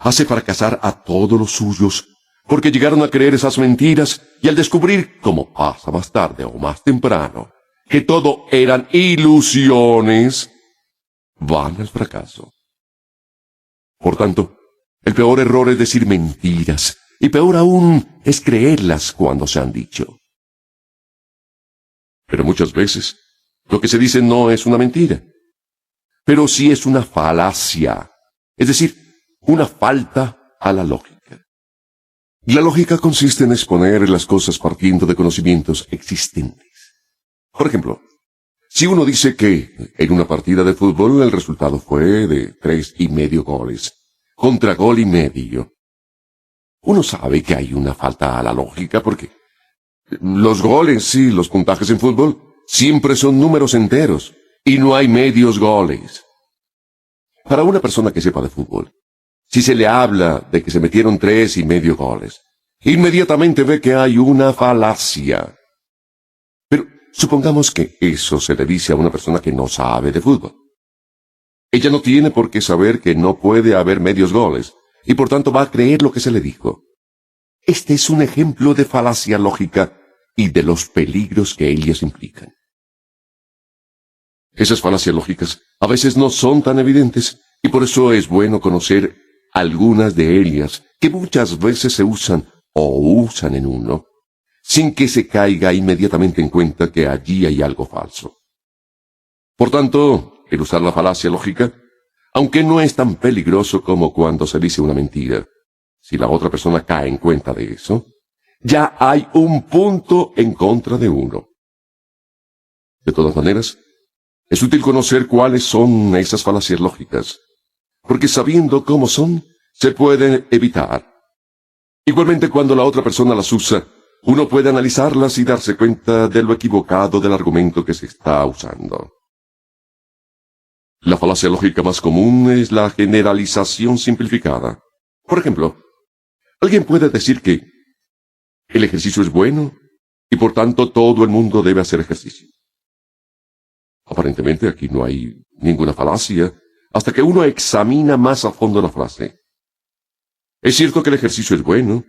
hace fracasar a todos los suyos, porque llegaron a creer esas mentiras y al descubrir, como pasa más tarde o más temprano, que todo eran ilusiones, van al fracaso. Por tanto, el peor error es decir mentiras, y peor aún es creerlas cuando se han dicho. Pero muchas veces, lo que se dice no es una mentira, pero sí es una falacia, es decir, una falta a la lógica. La lógica consiste en exponer las cosas partiendo de conocimientos existentes. Por ejemplo, si uno dice que en una partida de fútbol el resultado fue de 3,5 goles, contra 1,5 goles, uno sabe que hay una falta a la lógica porque los goles y los puntajes en fútbol siempre son números enteros y no hay medios goles. Para una persona que sepa de fútbol, si se le habla de que se metieron 3,5 goles, inmediatamente ve que hay una falacia. Pero supongamos que eso se le dice a una persona que no sabe de fútbol. Ella no tiene por qué saber que no puede haber medios goles, y por tanto va a creer lo que se le dijo. Este es un ejemplo de falacia lógica y de los peligros que ellas implican. Esas falacias lógicas a veces no son tan evidentes, y por eso es bueno conocer algunas de ellas que muchas veces se usan o usan en uno, sin que se caiga inmediatamente en cuenta que allí hay algo falso. Por tanto, el usar la falacia lógica, aunque no es tan peligroso como cuando se dice una mentira, si la otra persona cae en cuenta de eso, ya hay un punto en contra de uno. De todas maneras, es útil conocer cuáles son esas falacias lógicas, porque sabiendo cómo son, se pueden evitar. Igualmente, cuando la otra persona las usa, uno puede analizarlas y darse cuenta de lo equivocado del argumento que se está usando. La falacia lógica más común es la generalización simplificada. Por ejemplo, alguien puede decir que el ejercicio es bueno y por tanto todo el mundo debe hacer ejercicio. Aparentemente aquí no hay ninguna falacia hasta que uno examina más a fondo la frase. Es cierto que el ejercicio es bueno,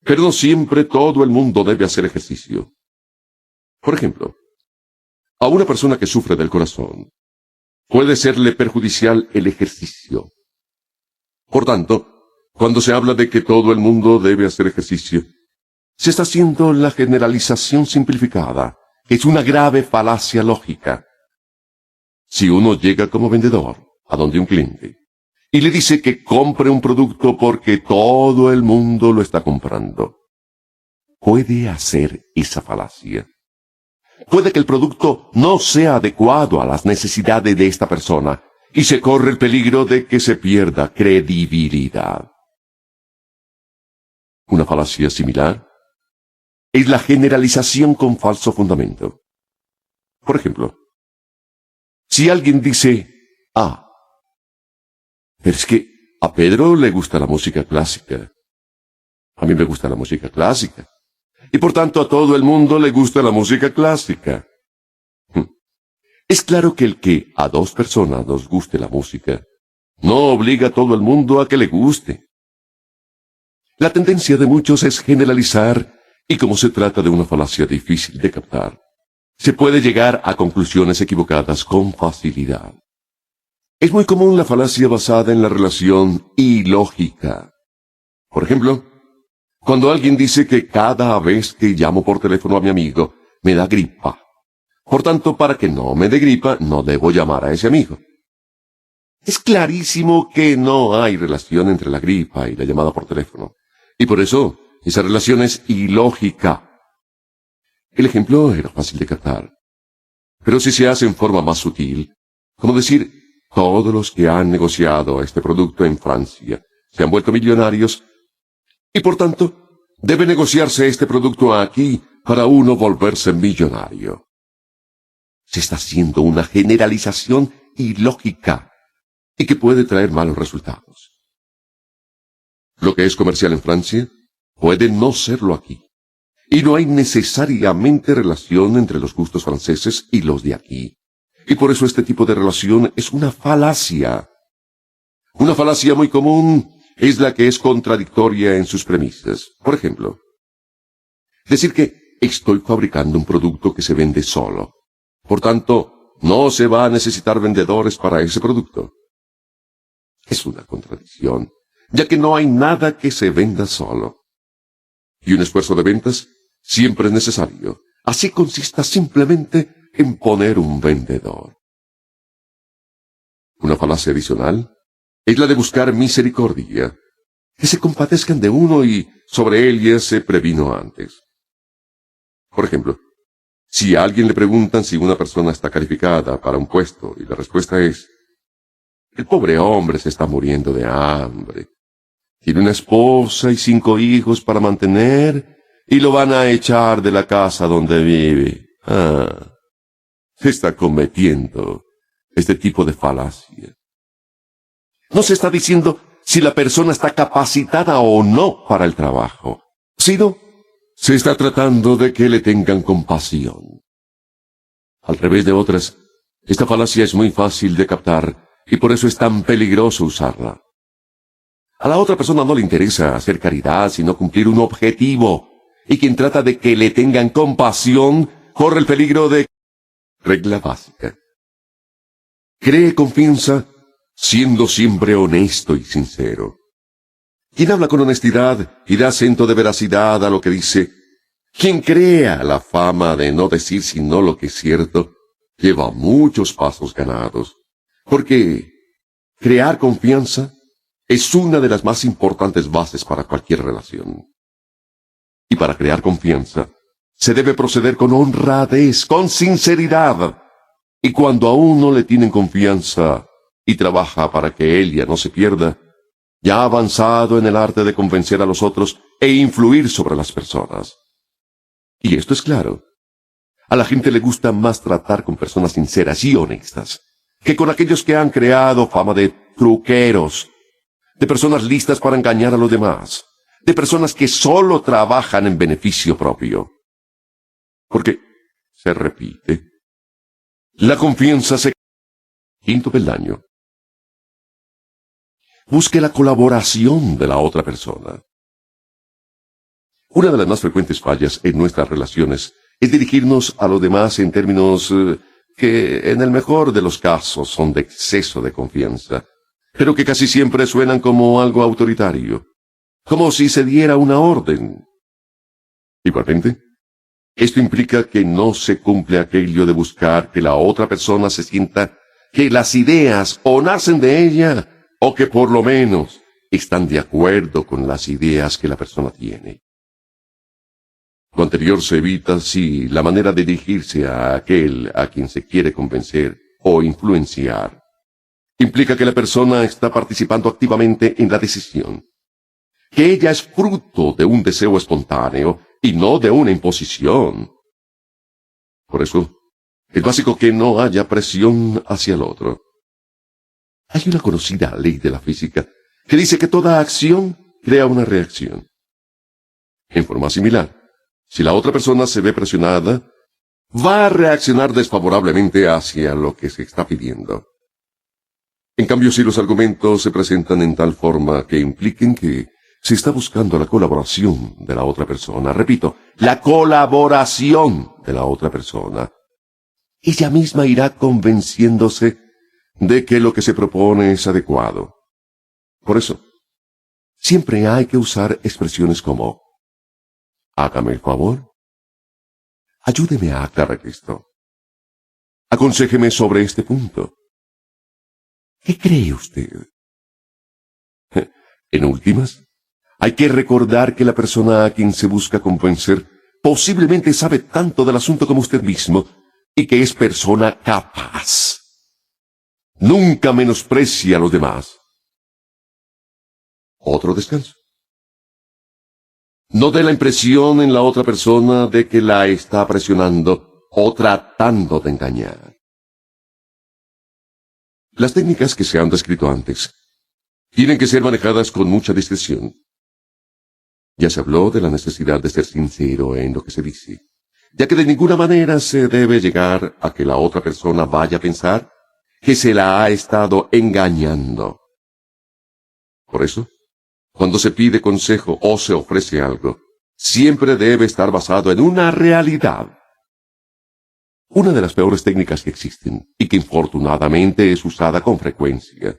pero no siempre todo el mundo debe hacer ejercicio. Por ejemplo, a una persona que sufre del corazón, puede serle perjudicial el ejercicio. Por tanto, cuando se habla de que todo el mundo debe hacer ejercicio, se está haciendo la generalización simplificada, que es una grave falacia lógica. Si uno llega como vendedor a donde un cliente y le dice que compre un producto porque todo el mundo lo está comprando, puede hacer esa falacia. Puede que el producto no sea adecuado a las necesidades de esta persona y se corre el peligro de que se pierda credibilidad. Una falacia similar es la generalización con falso fundamento. Por ejemplo, si alguien dice, pero es que a Pedro le gusta la música clásica. A mí me gusta la música clásica. Y por tanto a todo el mundo le gusta la música clásica. Es claro que el que a 2 personas nos guste la música no obliga a todo el mundo a que le guste. La tendencia de muchos es generalizar, y como se trata de una falacia difícil de captar, se puede llegar a conclusiones equivocadas con facilidad. Es muy común la falacia basada en la relación ilógica. Por ejemplo, cuando alguien dice que cada vez que llamo por teléfono a mi amigo me da gripa, Por tanto, para que no me dé gripa, no debo llamar a ese amigo. Es clarísimo que no hay relación entre la gripa y la llamada por teléfono. Y por eso, esa relación es ilógica. El ejemplo era fácil de captar. Pero si se hace en forma más sutil, como decir, todos los que han negociado este producto en Francia se han vuelto millonarios, y por tanto, debe negociarse este producto aquí para uno volverse millonario. Se está haciendo una generalización ilógica y que puede traer malos resultados. Lo que es comercial en Francia puede no serlo aquí. Y no hay necesariamente relación entre los gustos franceses y los de aquí. Y por eso este tipo de relación es una falacia. Una falacia muy común es la que es contradictoria en sus premisas. Por ejemplo, decir que estoy fabricando un producto que se vende solo. Por tanto, no se va a necesitar vendedores para ese producto. Es una contradicción, ya que no hay nada que se venda solo. Y un esfuerzo de ventas siempre es necesario, así consista simplemente en poner un vendedor. Una falacia adicional es la de buscar misericordia, que se compadezcan de uno y sobre él ya se previno antes. Por ejemplo, si a alguien le preguntan si una persona está calificada para un puesto y la respuesta es, el pobre hombre se está muriendo de hambre, tiene una esposa y 5 hijos para mantener, y lo van a echar de la casa donde vive. Se está cometiendo este tipo de falacia. No se está diciendo si la persona está capacitada o no para el trabajo, sino se está tratando de que le tengan compasión. Al revés de otras, esta falacia es muy fácil de captar y por eso es tan peligroso usarla. A la otra persona no le interesa hacer caridad, sino cumplir un objetivo. Y quien trata de que le tengan compasión, corre el peligro de... Regla básica. Cree confianza, siendo siempre honesto y sincero. Quien habla con honestidad y da acento de veracidad a lo que dice, quien crea la fama de no decir sino lo que es cierto, lleva muchos pasos ganados. Porque crear confianza es una de las más importantes bases para cualquier relación. Y para crear confianza, se debe proceder con honradez, con sinceridad. Y cuando a uno le tienen confianza y trabaja para que ella no se pierda, ya ha avanzado en el arte de convencer a los otros e influir sobre las personas. Y esto es claro. A la gente le gusta más tratar con personas sinceras y honestas que con aquellos que han creado fama de truqueros, de personas listas para engañar a los demás, de personas que solo trabajan en beneficio propio. Porque, se repite, la confianza se... Quinto peldaño. Busque la colaboración de la otra persona. Una de las más frecuentes fallas en nuestras relaciones es dirigirnos a los demás en términos que, en el mejor de los casos, son de exceso de confianza, pero que casi siempre suenan como algo autoritario, como si se diera una orden. Igualmente, esto implica que no se cumple aquello de buscar que la otra persona se sienta que las ideas o nacen de ella, o que por lo menos están de acuerdo con las ideas que la persona tiene. Lo anterior se evita si la manera de dirigirse a aquel a quien se quiere convencer o influenciar implica que la persona está participando activamente en la decisión, que ella es fruto de un deseo espontáneo y no de una imposición. Por eso, es básico que no haya presión hacia el otro. Hay una conocida ley de la física que dice que toda acción crea una reacción. En forma similar, si la otra persona se ve presionada, va a reaccionar desfavorablemente hacia lo que se está pidiendo. En cambio, si los argumentos se presentan en tal forma que impliquen que se está buscando la colaboración de la otra persona, repito, la colaboración de la otra persona, ella misma irá convenciéndose de que lo que se propone es adecuado. Por eso, siempre hay que usar expresiones como hágame el favor, ayúdeme a aclarar esto, Aconséjeme sobre este punto. ¿Qué cree usted? En últimas, hay que recordar que la persona a quien se busca convencer posiblemente sabe tanto del asunto como usted mismo y que es persona capaz. Nunca menosprecie a los demás. Otro descanso. No dé la impresión en la otra persona de que la está presionando o tratando de engañar. Las técnicas que se han descrito antes tienen que ser manejadas con mucha discreción. Ya se habló de la necesidad de ser sincero en lo que se dice, ya que de ninguna manera se debe llegar a que la otra persona vaya a pensar que se la ha estado engañando. Por eso, cuando se pide consejo o se ofrece algo, siempre debe estar basado en una realidad. Una de las peores técnicas que existen, y que infortunadamente es usada con frecuencia,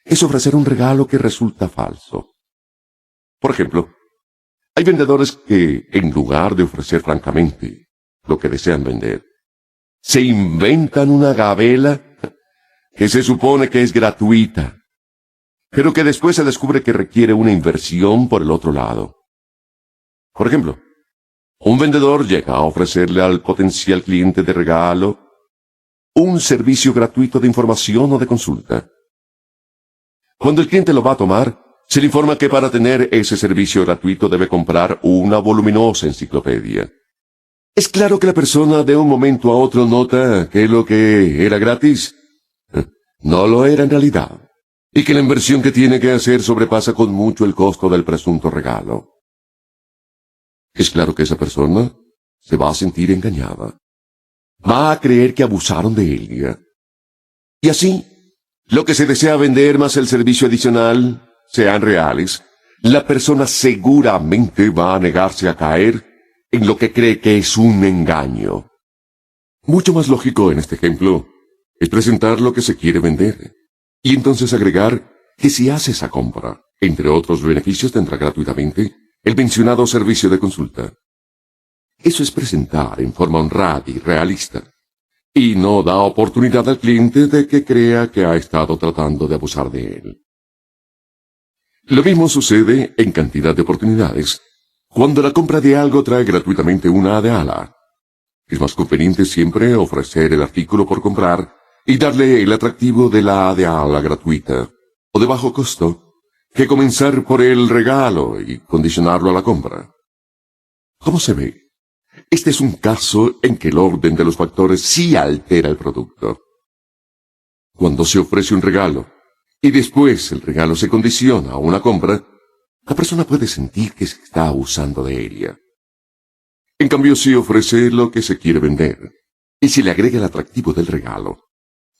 es ofrecer un regalo que resulta falso. Por ejemplo, hay vendedores que, en lugar de ofrecer francamente lo que desean vender, se inventan una gabela que se supone que es gratuita, pero que después se descubre que requiere una inversión por el otro lado. Por ejemplo, un vendedor llega a ofrecerle al potencial cliente de regalo un servicio gratuito de información o de consulta. Cuando el cliente lo va a tomar, se le informa que para tener ese servicio gratuito debe comprar una voluminosa enciclopedia. Es claro que la persona de un momento a otro nota que lo que era gratis no lo era en realidad, y que la inversión que tiene que hacer sobrepasa con mucho el costo del presunto regalo. Es claro que esa persona se va a sentir engañada. Va a creer que abusaron de ella. Y así, lo que se desea vender más el servicio adicional, sean reales, la persona seguramente va a negarse a caer en lo que cree que es un engaño. Mucho más lógico en este ejemplo es presentar lo que se quiere vender, y entonces agregar que si hace esa compra, entre otros beneficios tendrá gratuitamente el mencionado servicio de consulta. Eso es presentar en forma honrada y realista, y no da oportunidad al cliente de que crea que ha estado tratando de abusar de él. Lo mismo sucede en cantidad de oportunidades cuando la compra de algo trae gratuitamente una hada de ala. Es más conveniente siempre ofrecer el artículo por comprar y darle el atractivo de la hada de ala gratuita o de bajo costo que comenzar por el regalo y condicionarlo a la compra. ¿Cómo se ve? Este es un caso en que el orden de los factores sí altera el producto. Cuando se ofrece un regalo y después el regalo se condiciona a una compra, la persona puede sentir que se está abusando de ella. En cambio, si ofrece lo que se quiere vender y se le agrega el atractivo del regalo,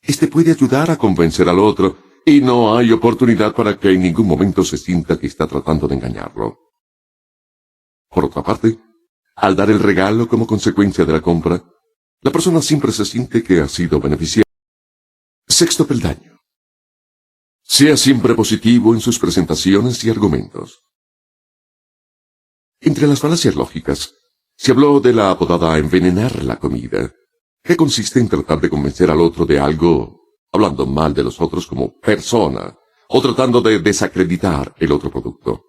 este puede ayudar a convencer al otro y no hay oportunidad para que en ningún momento se sienta que está tratando de engañarlo. Por otra parte, al dar el regalo como consecuencia de la compra, la persona siempre se siente que ha sido beneficiada. Sexto peldaño. Sea siempre positivo en sus presentaciones y argumentos. Entre las falacias lógicas, se habló de la apodada envenenar la comida, que consiste en tratar de convencer al otro de algo, hablando mal de los otros como persona, o tratando de desacreditar el otro producto.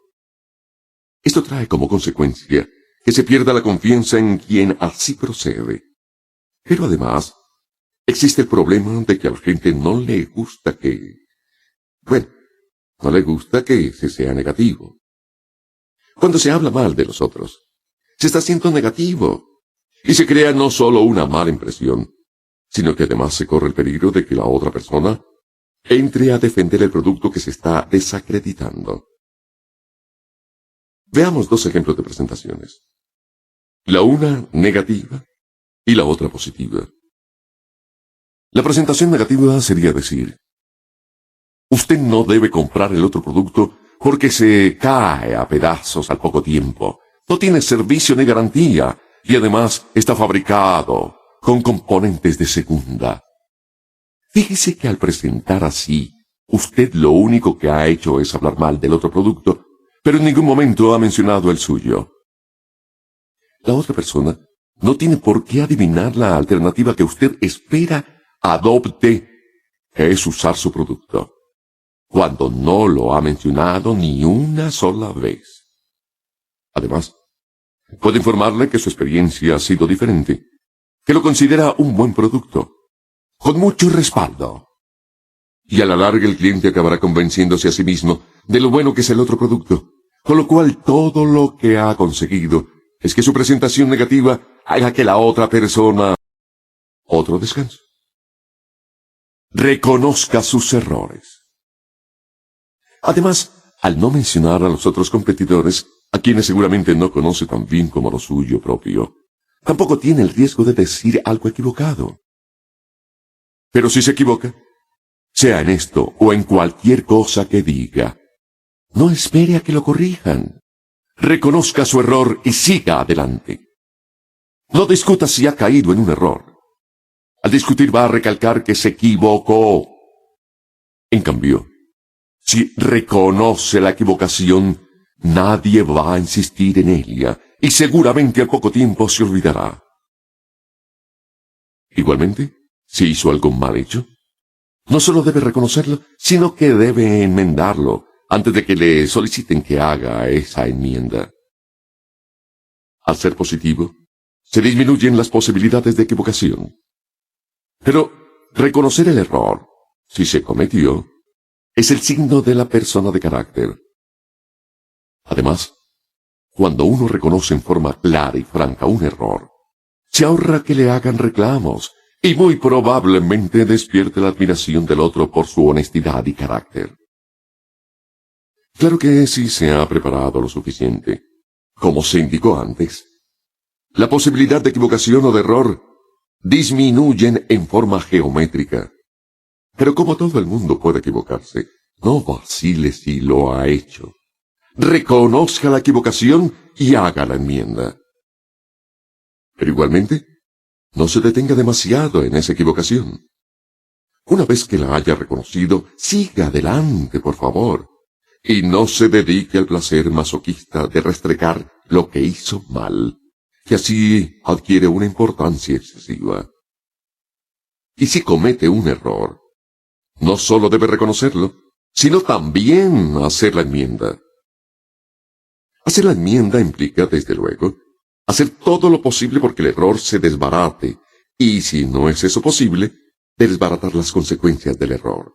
Esto trae como consecuencia que se pierda la confianza en quien así procede. Pero además, existe el problema de que a la gente no le gusta no le gusta que se sea negativo. Cuando se habla mal de los otros, se está siendo negativo, y se crea no solo una mala impresión, sino que además se corre el peligro de que la otra persona entre a defender el producto que se está desacreditando. Veamos dos ejemplos de presentaciones. La una negativa y la otra positiva. La presentación negativa sería decir: usted no debe comprar el otro producto porque se cae a pedazos al poco tiempo, no tiene servicio ni garantía y además está fabricado con componentes de segunda. Fíjese que al presentar así, usted lo único que ha hecho es hablar mal del otro producto, pero en ningún momento ha mencionado el suyo. La otra persona no tiene por qué adivinar la alternativa que usted espera adopte, que es usar su producto, cuando no lo ha mencionado ni una sola vez. Además, puede informarle que su experiencia ha sido diferente, que lo considera un buen producto, con mucho respaldo. Y a la larga el cliente acabará convenciéndose a sí mismo de lo bueno que es el otro producto, con lo cual todo lo que ha conseguido es que su presentación negativa haga que la otra persona... Otro descanso. Reconozca sus errores. Además, al no mencionar a los otros competidores, a quienes seguramente no conoce tan bien como lo suyo propio, tampoco tiene el riesgo de decir algo equivocado. Pero si se equivoca, sea en esto o en cualquier cosa que diga, no espere a que lo corrijan. Reconozca su error y siga adelante. No discuta si ha caído en un error. Al discutir va a recalcar que se equivocó. En cambio, si reconoce la equivocación, nadie va a insistir en ella y seguramente al poco tiempo se olvidará. Igualmente, si hizo algo mal hecho, no solo debe reconocerlo, sino que debe enmendarlo antes de que le soliciten que haga esa enmienda. Al ser positivo, se disminuyen las posibilidades de equivocación. Pero reconocer el error, si se cometió, es el signo de la persona de carácter. Además, cuando uno reconoce en forma clara y franca un error, se ahorra que le hagan reclamos y muy probablemente despierte la admiración del otro por su honestidad y carácter. Claro que si se ha preparado lo suficiente, como se indicó antes, la posibilidad de equivocación o de error disminuyen en forma geométrica. Pero como todo el mundo puede equivocarse, no vacile si lo ha hecho. Reconozca la equivocación y haga la enmienda. Pero igualmente, no se detenga demasiado en esa equivocación. Una vez que la haya reconocido, siga adelante, por favor, y no se dedique al placer masoquista de restregar lo que hizo mal, que así adquiere una importancia excesiva. Y si comete un error, no solo debe reconocerlo, sino también hacer la enmienda. Hacer la enmienda implica, desde luego, hacer todo lo posible porque el error se desbarate, y si no es eso posible, desbaratar las consecuencias del error.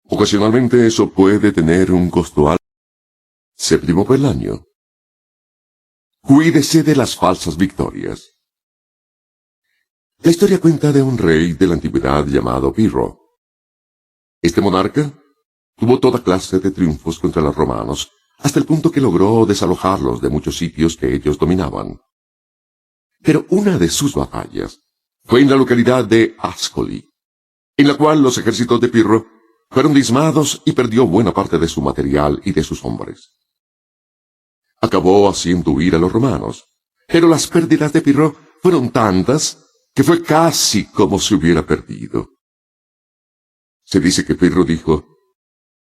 Ocasionalmente eso puede tener un costo alto. Séptimo peldaño. Cuídese de las falsas victorias. La historia cuenta de un rey de la antigüedad llamado Pirro. Este monarca tuvo toda clase de triunfos contra los romanos, hasta el punto que logró desalojarlos de muchos sitios que ellos dominaban. Pero una de sus batallas fue en la localidad de Ascoli, en la cual los ejércitos de Pirro fueron diezmados y perdió buena parte de su material y de sus hombres. Acabó haciendo huir a los romanos, pero las pérdidas de Pirro fueron tantas que fue casi como si hubiera perdido. Se dice que Pirro dijo: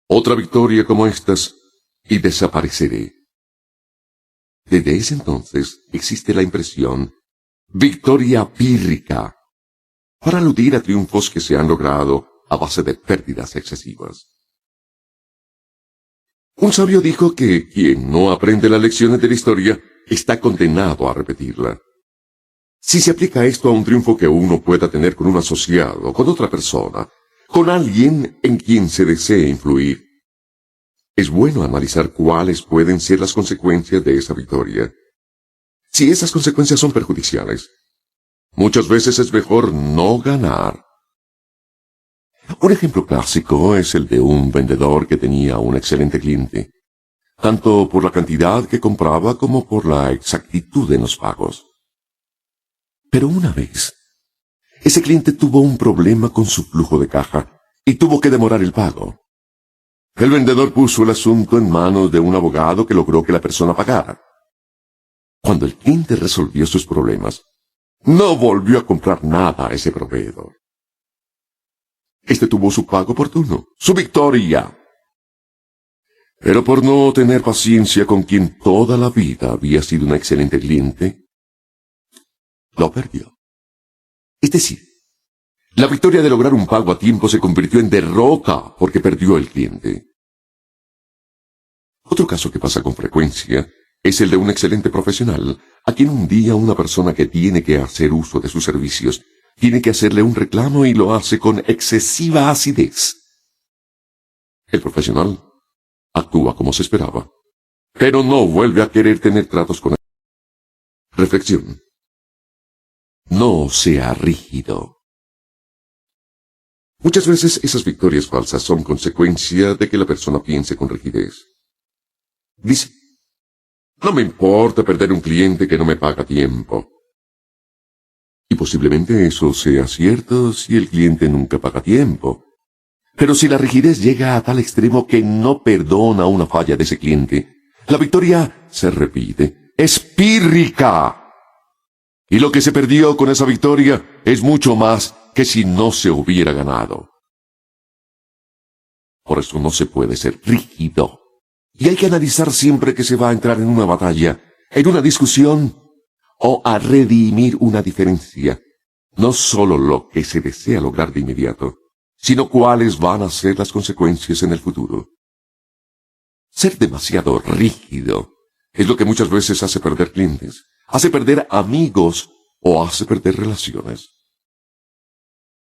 «Otra victoria como estas y desapareceré». Desde ese entonces existe la impresión victoria pírrica, para aludir a triunfos que se han logrado a base de pérdidas excesivas. Un sabio dijo que quien no aprende las lecciones de la historia está condenado a repetirla. Si se aplica esto a un triunfo que uno pueda tener con un asociado, con otra persona, con alguien en quien se desee influir, es bueno analizar cuáles pueden ser las consecuencias de esa victoria. Si esas consecuencias son perjudiciales, muchas veces es mejor no ganar. Un ejemplo clásico es el de un vendedor que tenía un excelente cliente, tanto por la cantidad que compraba como por la exactitud en los pagos. Pero una vez, ese cliente tuvo un problema con su flujo de caja y tuvo que demorar el pago. El vendedor puso el asunto en manos de un abogado que logró que la persona pagara. Cuando el cliente resolvió sus problemas, no volvió a comprar nada a ese proveedor. Este tuvo su pago oportuno, su victoria. Pero por no tener paciencia con quien toda la vida había sido un excelente cliente, lo perdió. Es decir, la victoria de lograr un pago a tiempo se convirtió en derrota porque perdió el cliente. Otro caso que pasa con frecuencia es el de un excelente profesional, a quien un día una persona que tiene que hacer uso de sus servicios tiene que hacerle un reclamo y lo hace con excesiva acidez. El profesional actúa como se esperaba, pero no vuelve a querer tener tratos con él. Reflexión. No sea rígido. Muchas veces esas victorias falsas son consecuencia de que la persona piense con rigidez. Dice, no me importa perder un cliente que no me paga a tiempo. Y posiblemente eso sea cierto si el cliente nunca paga a tiempo. Pero si la rigidez llega a tal extremo que no perdona una falla de ese cliente, la victoria se repite, es pírrica. Y lo que se perdió con esa victoria es mucho más que si no se hubiera ganado. Por eso no se puede ser rígido. Y hay que analizar siempre que se va a entrar en una batalla, en una discusión, o a redimir una diferencia. No solo lo que se desea lograr de inmediato, sino cuáles van a ser las consecuencias en el futuro. Ser demasiado rígido es lo que muchas veces hace perder clientes, hace perder amigos o hace perder relaciones.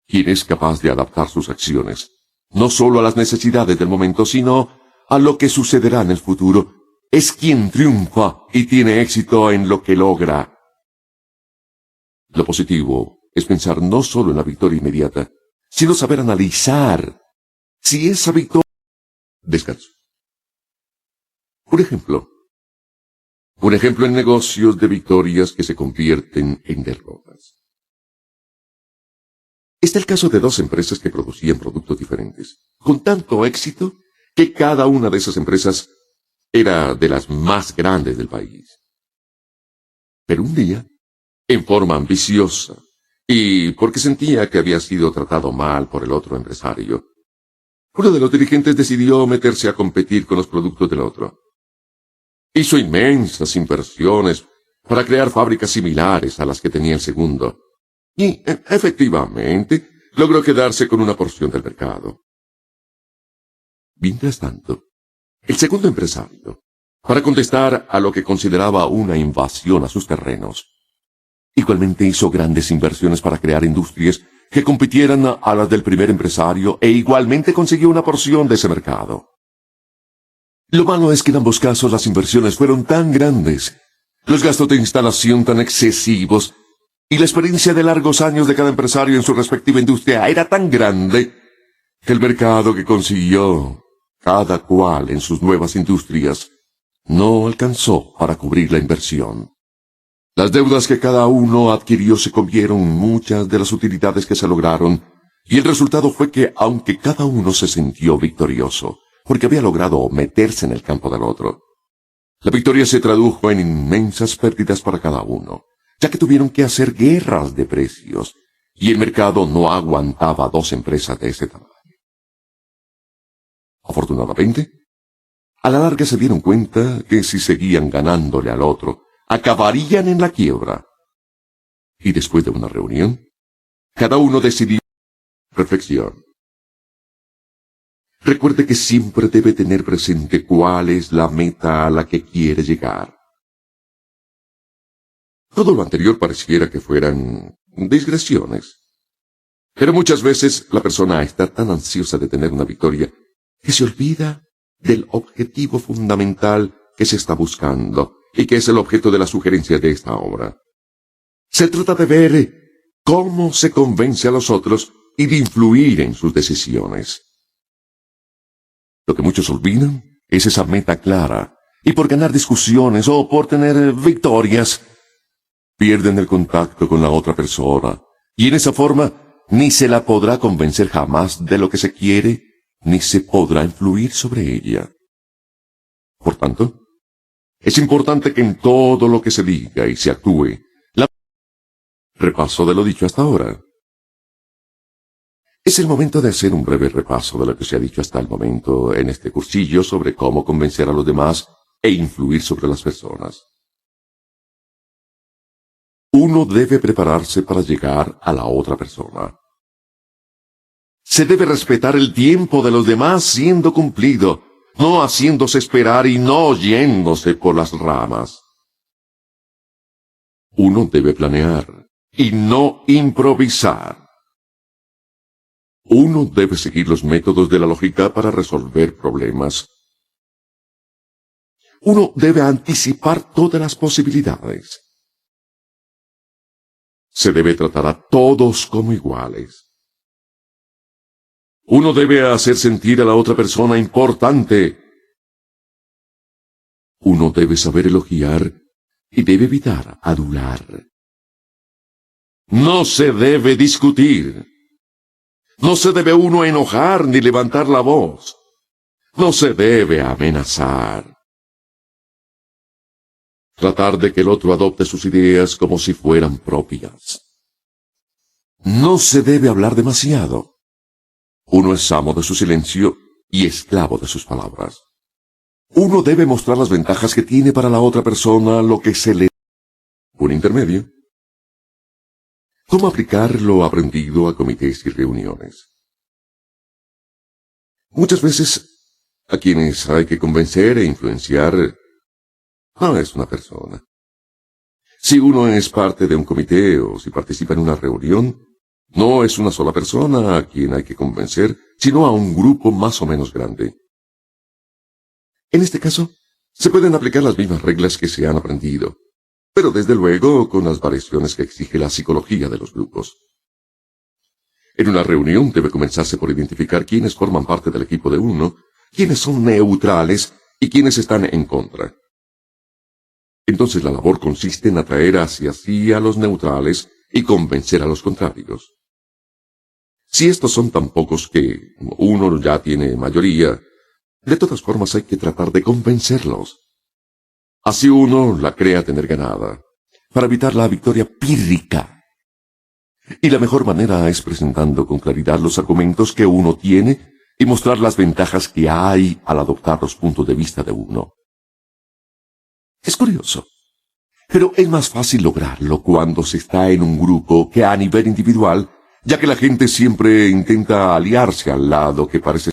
Quien es capaz de adaptar sus acciones, no solo a las necesidades del momento, sino a lo que sucederá en el futuro, es quien triunfa y tiene éxito en lo que logra. Lo positivo es pensar no solo en la victoria inmediata, sino saber analizar si esa victoria... Descanso. Un ejemplo en negocios de victorias que se convierten en derrotas. Está el caso de dos empresas que producían productos diferentes, con tanto éxito que cada una de esas empresas era de las más grandes del país. Pero un día, en forma ambiciosa, y porque sentía que había sido tratado mal por el otro empresario, uno de los dirigentes decidió meterse a competir con los productos del otro. Hizo inmensas inversiones para crear fábricas similares a las que tenía el segundo, y, efectivamente, logró quedarse con una porción del mercado. Mientras tanto, el segundo empresario, para contestar a lo que consideraba una invasión a sus terrenos, igualmente hizo grandes inversiones para crear industrias que compitieran a las del primer empresario e igualmente consiguió una porción de ese mercado. Lo malo es que en ambos casos las inversiones fueron tan grandes, los gastos de instalación tan excesivos y la experiencia de largos años de cada empresario en su respectiva industria era tan grande que el mercado que consiguió cada cual en sus nuevas industrias no alcanzó para cubrir la inversión. Las deudas que cada uno adquirió se comieron muchas de las utilidades que se lograron, y el resultado fue que, aunque cada uno se sintió victorioso, porque había logrado meterse en el campo del otro, la victoria se tradujo en inmensas pérdidas para cada uno, ya que tuvieron que hacer guerras de precios, y el mercado no aguantaba dos empresas de ese tamaño. Afortunadamente, a la larga se dieron cuenta que si seguían ganándole al otro, acabarían en la quiebra. Y después de una reunión, cada uno decidió reflexión. Recuerde que siempre debe tener presente cuál es la meta a la que quiere llegar. Todo lo anterior pareciera que fueran digresiones. Pero muchas veces la persona está tan ansiosa de tener una victoria que se olvida del objetivo fundamental que se está buscando y que es el objeto de la sugerencia de esta obra. Se trata de ver cómo se convence a los otros y de influir en sus decisiones. Lo que muchos olvidan es esa meta clara, y por ganar discusiones o por tener victorias, pierden el contacto con la otra persona, y en esa forma ni se la podrá convencer jamás de lo que se quiere, ni se podrá influir sobre ella. Por tanto, es importante que en todo lo que se diga y se actúe, repaso de lo dicho hasta ahora. Es el momento de hacer un breve repaso de lo que se ha dicho hasta el momento en este cursillo sobre cómo convencer a los demás e influir sobre las personas. Uno debe prepararse para llegar a la otra persona. Se debe respetar el tiempo de los demás siendo cumplido, no haciéndose esperar y no yéndose por las ramas. Uno debe planear y no improvisar. Uno debe seguir los métodos de la lógica para resolver problemas. Uno debe anticipar todas las posibilidades. Se debe tratar a todos como iguales. Uno debe hacer sentir a la otra persona importante. Uno debe saber elogiar y debe evitar adular. No se debe discutir. No se debe uno enojar ni levantar la voz. No se debe amenazar. Tratar de que el otro adopte sus ideas como si fueran propias. No se debe hablar demasiado. Uno es amo de su silencio y esclavo de sus palabras. Uno debe mostrar las ventajas que tiene para la otra persona, lo que se le... Un intermedio. ¿Cómo aplicar lo aprendido a comités y reuniones? Muchas veces, a quienes hay que convencer e influenciar, no es una persona. Si uno es parte de un comité o si participa en una reunión, no es una sola persona a quien hay que convencer, sino a un grupo más o menos grande. En este caso, se pueden aplicar las mismas reglas que se han aprendido, pero desde luego con las variaciones que exige la psicología de los grupos. En una reunión debe comenzarse por identificar quiénes forman parte del equipo de uno, quiénes son neutrales y quiénes están en contra. Entonces la labor consiste en atraer hacia sí a los neutrales y convencer a los contrarios. Si estos son tan pocos que uno ya tiene mayoría, de todas formas hay que tratar de convencerlos. Así uno la cree a tener ganada, para evitar la victoria pírrica. Y la mejor manera es presentando con claridad los argumentos que uno tiene y mostrar las ventajas que hay al adoptar los puntos de vista de uno. Es curioso, pero es más fácil lograrlo cuando se está en un grupo que a nivel individual, ya que la gente siempre intenta aliarse al lado que parece.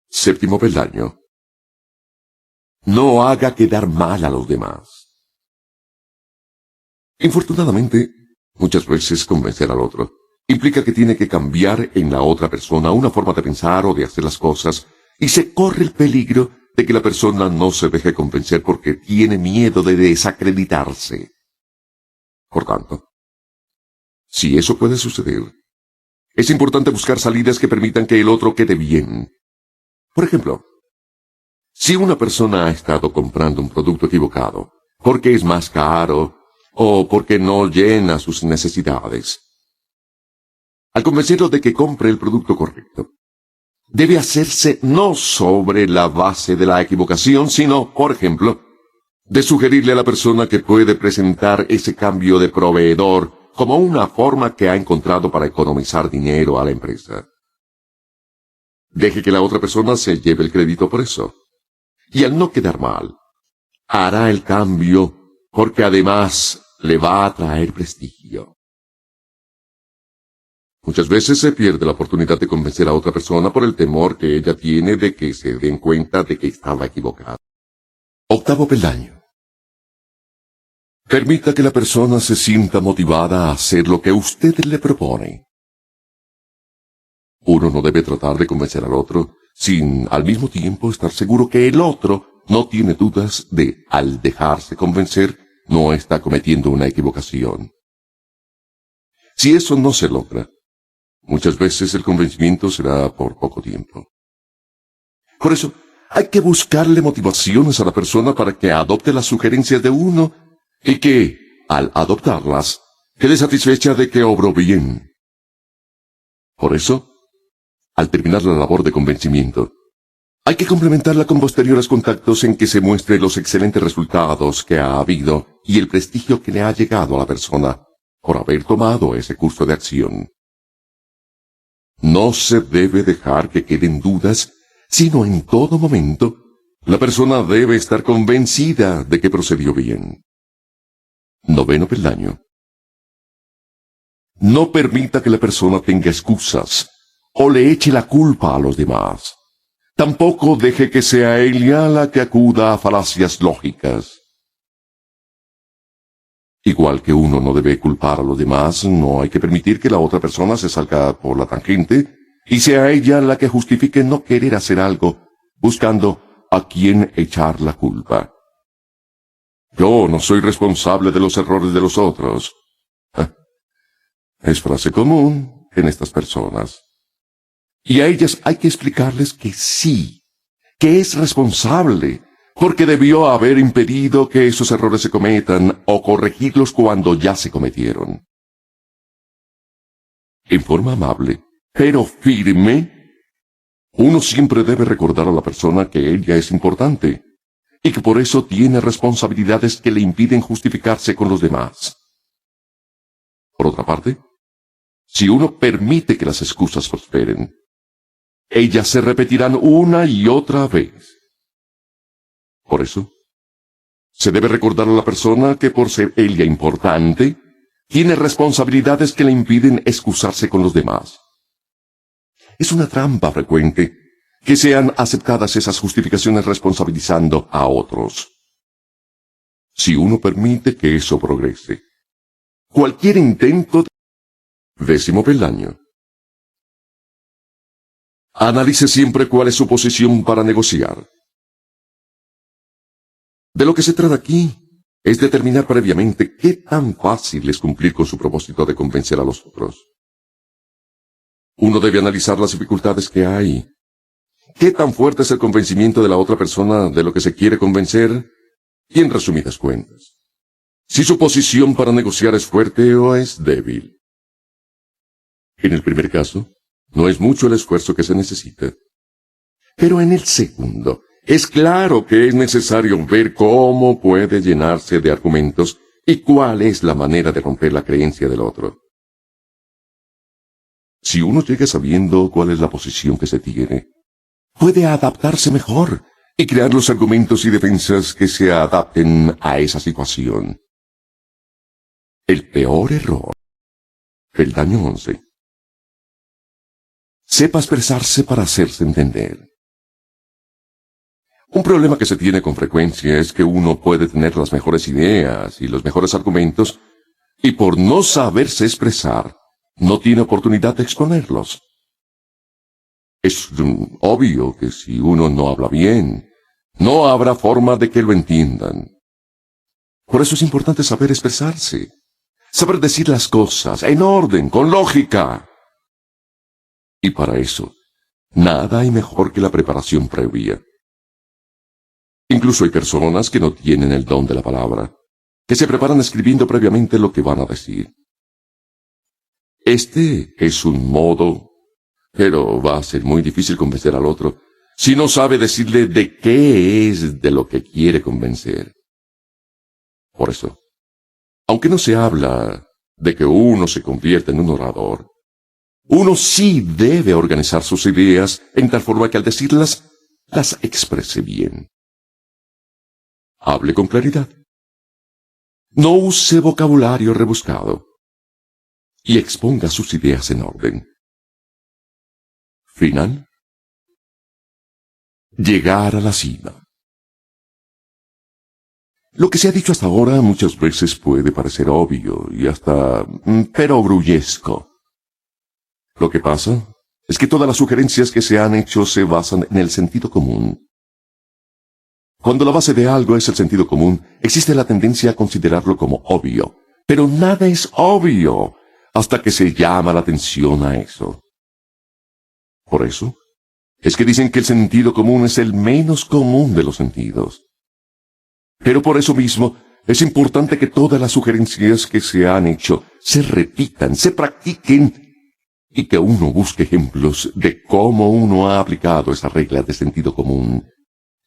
Séptimo peldaño. No haga quedar mal a los demás. Infortunadamente, muchas veces convencer al otro implica que tiene que cambiar en la otra persona una forma de pensar o de hacer las cosas, y se corre el peligro de que la persona no se deje convencer porque tiene miedo de desacreditarse. Por tanto, si eso puede suceder, es importante buscar salidas que permitan que el otro quede bien. Por ejemplo, si una persona ha estado comprando un producto equivocado, porque es más caro o porque no llena sus necesidades, al convencerlo de que compre el producto correcto, debe hacerse no sobre la base de la equivocación, sino, por ejemplo, de sugerirle a la persona que puede presentar ese cambio de proveedor como una forma que ha encontrado para economizar dinero a la empresa. Deje que la otra persona se lleve el crédito por eso. Y al no quedar mal, hará el cambio porque además le va a traer prestigio. Muchas veces se pierde la oportunidad de convencer a otra persona por el temor que ella tiene de que se den cuenta de que estaba equivocada. Octavo peldaño. Permita que la persona se sienta motivada a hacer lo que usted le propone. Uno no debe tratar de convencer al otro sin al mismo tiempo estar seguro que el otro no tiene dudas de, al dejarse convencer, no está cometiendo una equivocación. Si eso no se logra, muchas veces el convencimiento será por poco tiempo. Por eso, hay que buscarle motivaciones a la persona para que adopte las sugerencias de uno y que, al adoptarlas, quede satisfecha de que obró bien. Por eso, al terminar la labor de convencimiento, hay que complementarla con posteriores contactos en que se muestre los excelentes resultados que ha habido y el prestigio que le ha llegado a la persona por haber tomado ese curso de acción. No se debe dejar que queden dudas, sino en todo momento, la persona debe estar convencida de que procedió bien. Noveno peldaño. No permita que la persona tenga excusas o le eche la culpa a los demás. Tampoco deje que sea ella la que acuda a falacias lógicas. Igual que uno no debe culpar a los demás, no hay que permitir que la otra persona se salga por la tangente y sea ella la que justifique no querer hacer algo, buscando a quién echar la culpa. Yo no soy responsable de los errores de los otros. Es frase común en estas personas. Y a ellas hay que explicarles que sí, que es responsable, porque debió haber impedido que esos errores se cometan o corregirlos cuando ya se cometieron. En forma amable, pero firme, uno siempre debe recordar a la persona que ella es importante y que por eso tiene responsabilidades que le impiden justificarse con los demás. Por otra parte, si uno permite que las excusas prosperen, ellas se repetirán una y otra vez. Por eso, se debe recordar a la persona que por ser ella importante, tiene responsabilidades que le impiden excusarse con los demás. Es una trampa frecuente que sean aceptadas esas justificaciones responsabilizando a otros. Si uno permite que eso progrese, cualquier intento... 10º peldaño. Analice siempre cuál es su posición para negociar. De lo que se trata aquí es determinar previamente qué tan fácil es cumplir con su propósito de convencer a los otros. Uno debe analizar las dificultades que hay. ¿Qué tan fuerte es el convencimiento de la otra persona de lo que se quiere convencer? Y en resumidas cuentas, si su posición para negociar es fuerte o es débil. En el primer caso, no es mucho el esfuerzo que se necesita. Pero en el segundo, es claro que es necesario ver cómo puede llenarse de argumentos y cuál es la manera de romper la creencia del otro. Si uno llega sabiendo cuál es la posición que se tiene, puede adaptarse mejor y crear los argumentos y defensas que se adapten a esa situación. El peor error. Peldaño 11. Sepa expresarse para hacerse entender. Un problema que se tiene con frecuencia es que uno puede tener las mejores ideas y los mejores argumentos, y por no saberse expresar, no tiene oportunidad de exponerlos. Es obvio que si uno no habla bien, no habrá forma de que lo entiendan. Por eso es importante saber expresarse, saber decir las cosas en orden, con lógica. Y para eso, nada hay mejor que la preparación previa. Incluso hay personas que no tienen el don de la palabra, que se preparan escribiendo previamente lo que van a decir. Este es un modo, pero va a ser muy difícil convencer al otro si no sabe decirle de qué es de lo que quiere convencer. Por eso, aunque no se habla de que uno se convierta en un orador, uno sí debe organizar sus ideas en tal forma que al decirlas, las exprese bien. Hable con claridad. No use vocabulario rebuscado. Y exponga sus ideas en orden. Final. Llegar a la cima. Lo que se ha dicho hasta ahora muchas veces puede parecer obvio y hasta perogrullesco. Lo que pasa es que todas las sugerencias que se han hecho se basan en el sentido común. Cuando la base de algo es el sentido común, existe la tendencia a considerarlo como obvio. Pero nada es obvio hasta que se llama la atención a eso. Por eso, es que dicen que el sentido común es el menos común de los sentidos. Pero por eso mismo, es importante que todas las sugerencias que se han hecho se repitan, se practiquen, y que uno busque ejemplos de cómo uno ha aplicado esas reglas de sentido común,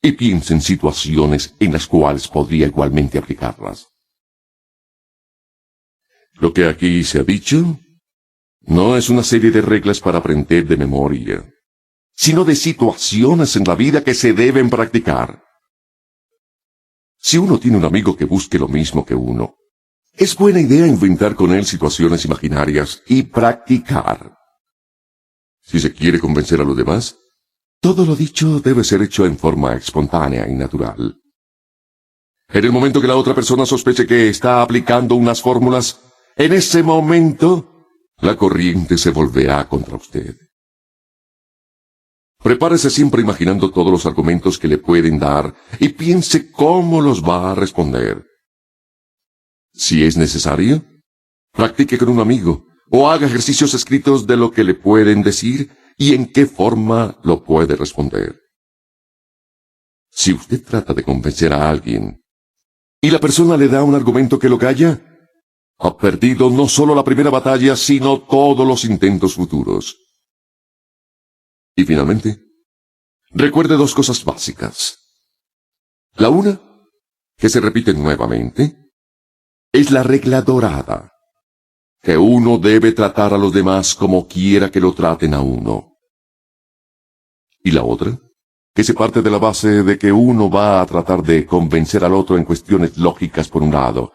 y piense en situaciones en las cuales podría igualmente aplicarlas. Lo que aquí se ha dicho no es una serie de reglas para aprender de memoria, sino de situaciones en la vida que se deben practicar. Si uno tiene un amigo que busque lo mismo que uno, Es buena idea inventar con él situaciones imaginarias y practicar. Si se quiere convencer a los demás, todo lo dicho debe ser hecho en forma espontánea y natural. En el momento que la otra persona sospeche que está aplicando unas fórmulas, en ese momento, la corriente se volverá contra usted. Prepárese siempre imaginando todos los argumentos que le pueden dar y piense cómo los va a responder. Si es necesario, practique con un amigo o haga ejercicios escritos de lo que le pueden decir y en qué forma lo puede responder. Si usted trata de convencer a alguien y la persona le da un argumento que lo calla, ha perdido no solo la primera batalla, sino todos los intentos futuros. Y finalmente, recuerde dos cosas básicas. La una, que se repite nuevamente, es la regla dorada, que uno debe tratar a los demás como quiera que lo traten a uno. Y la otra, que se parte de la base de que uno va a tratar de convencer al otro en cuestiones lógicas por un lado,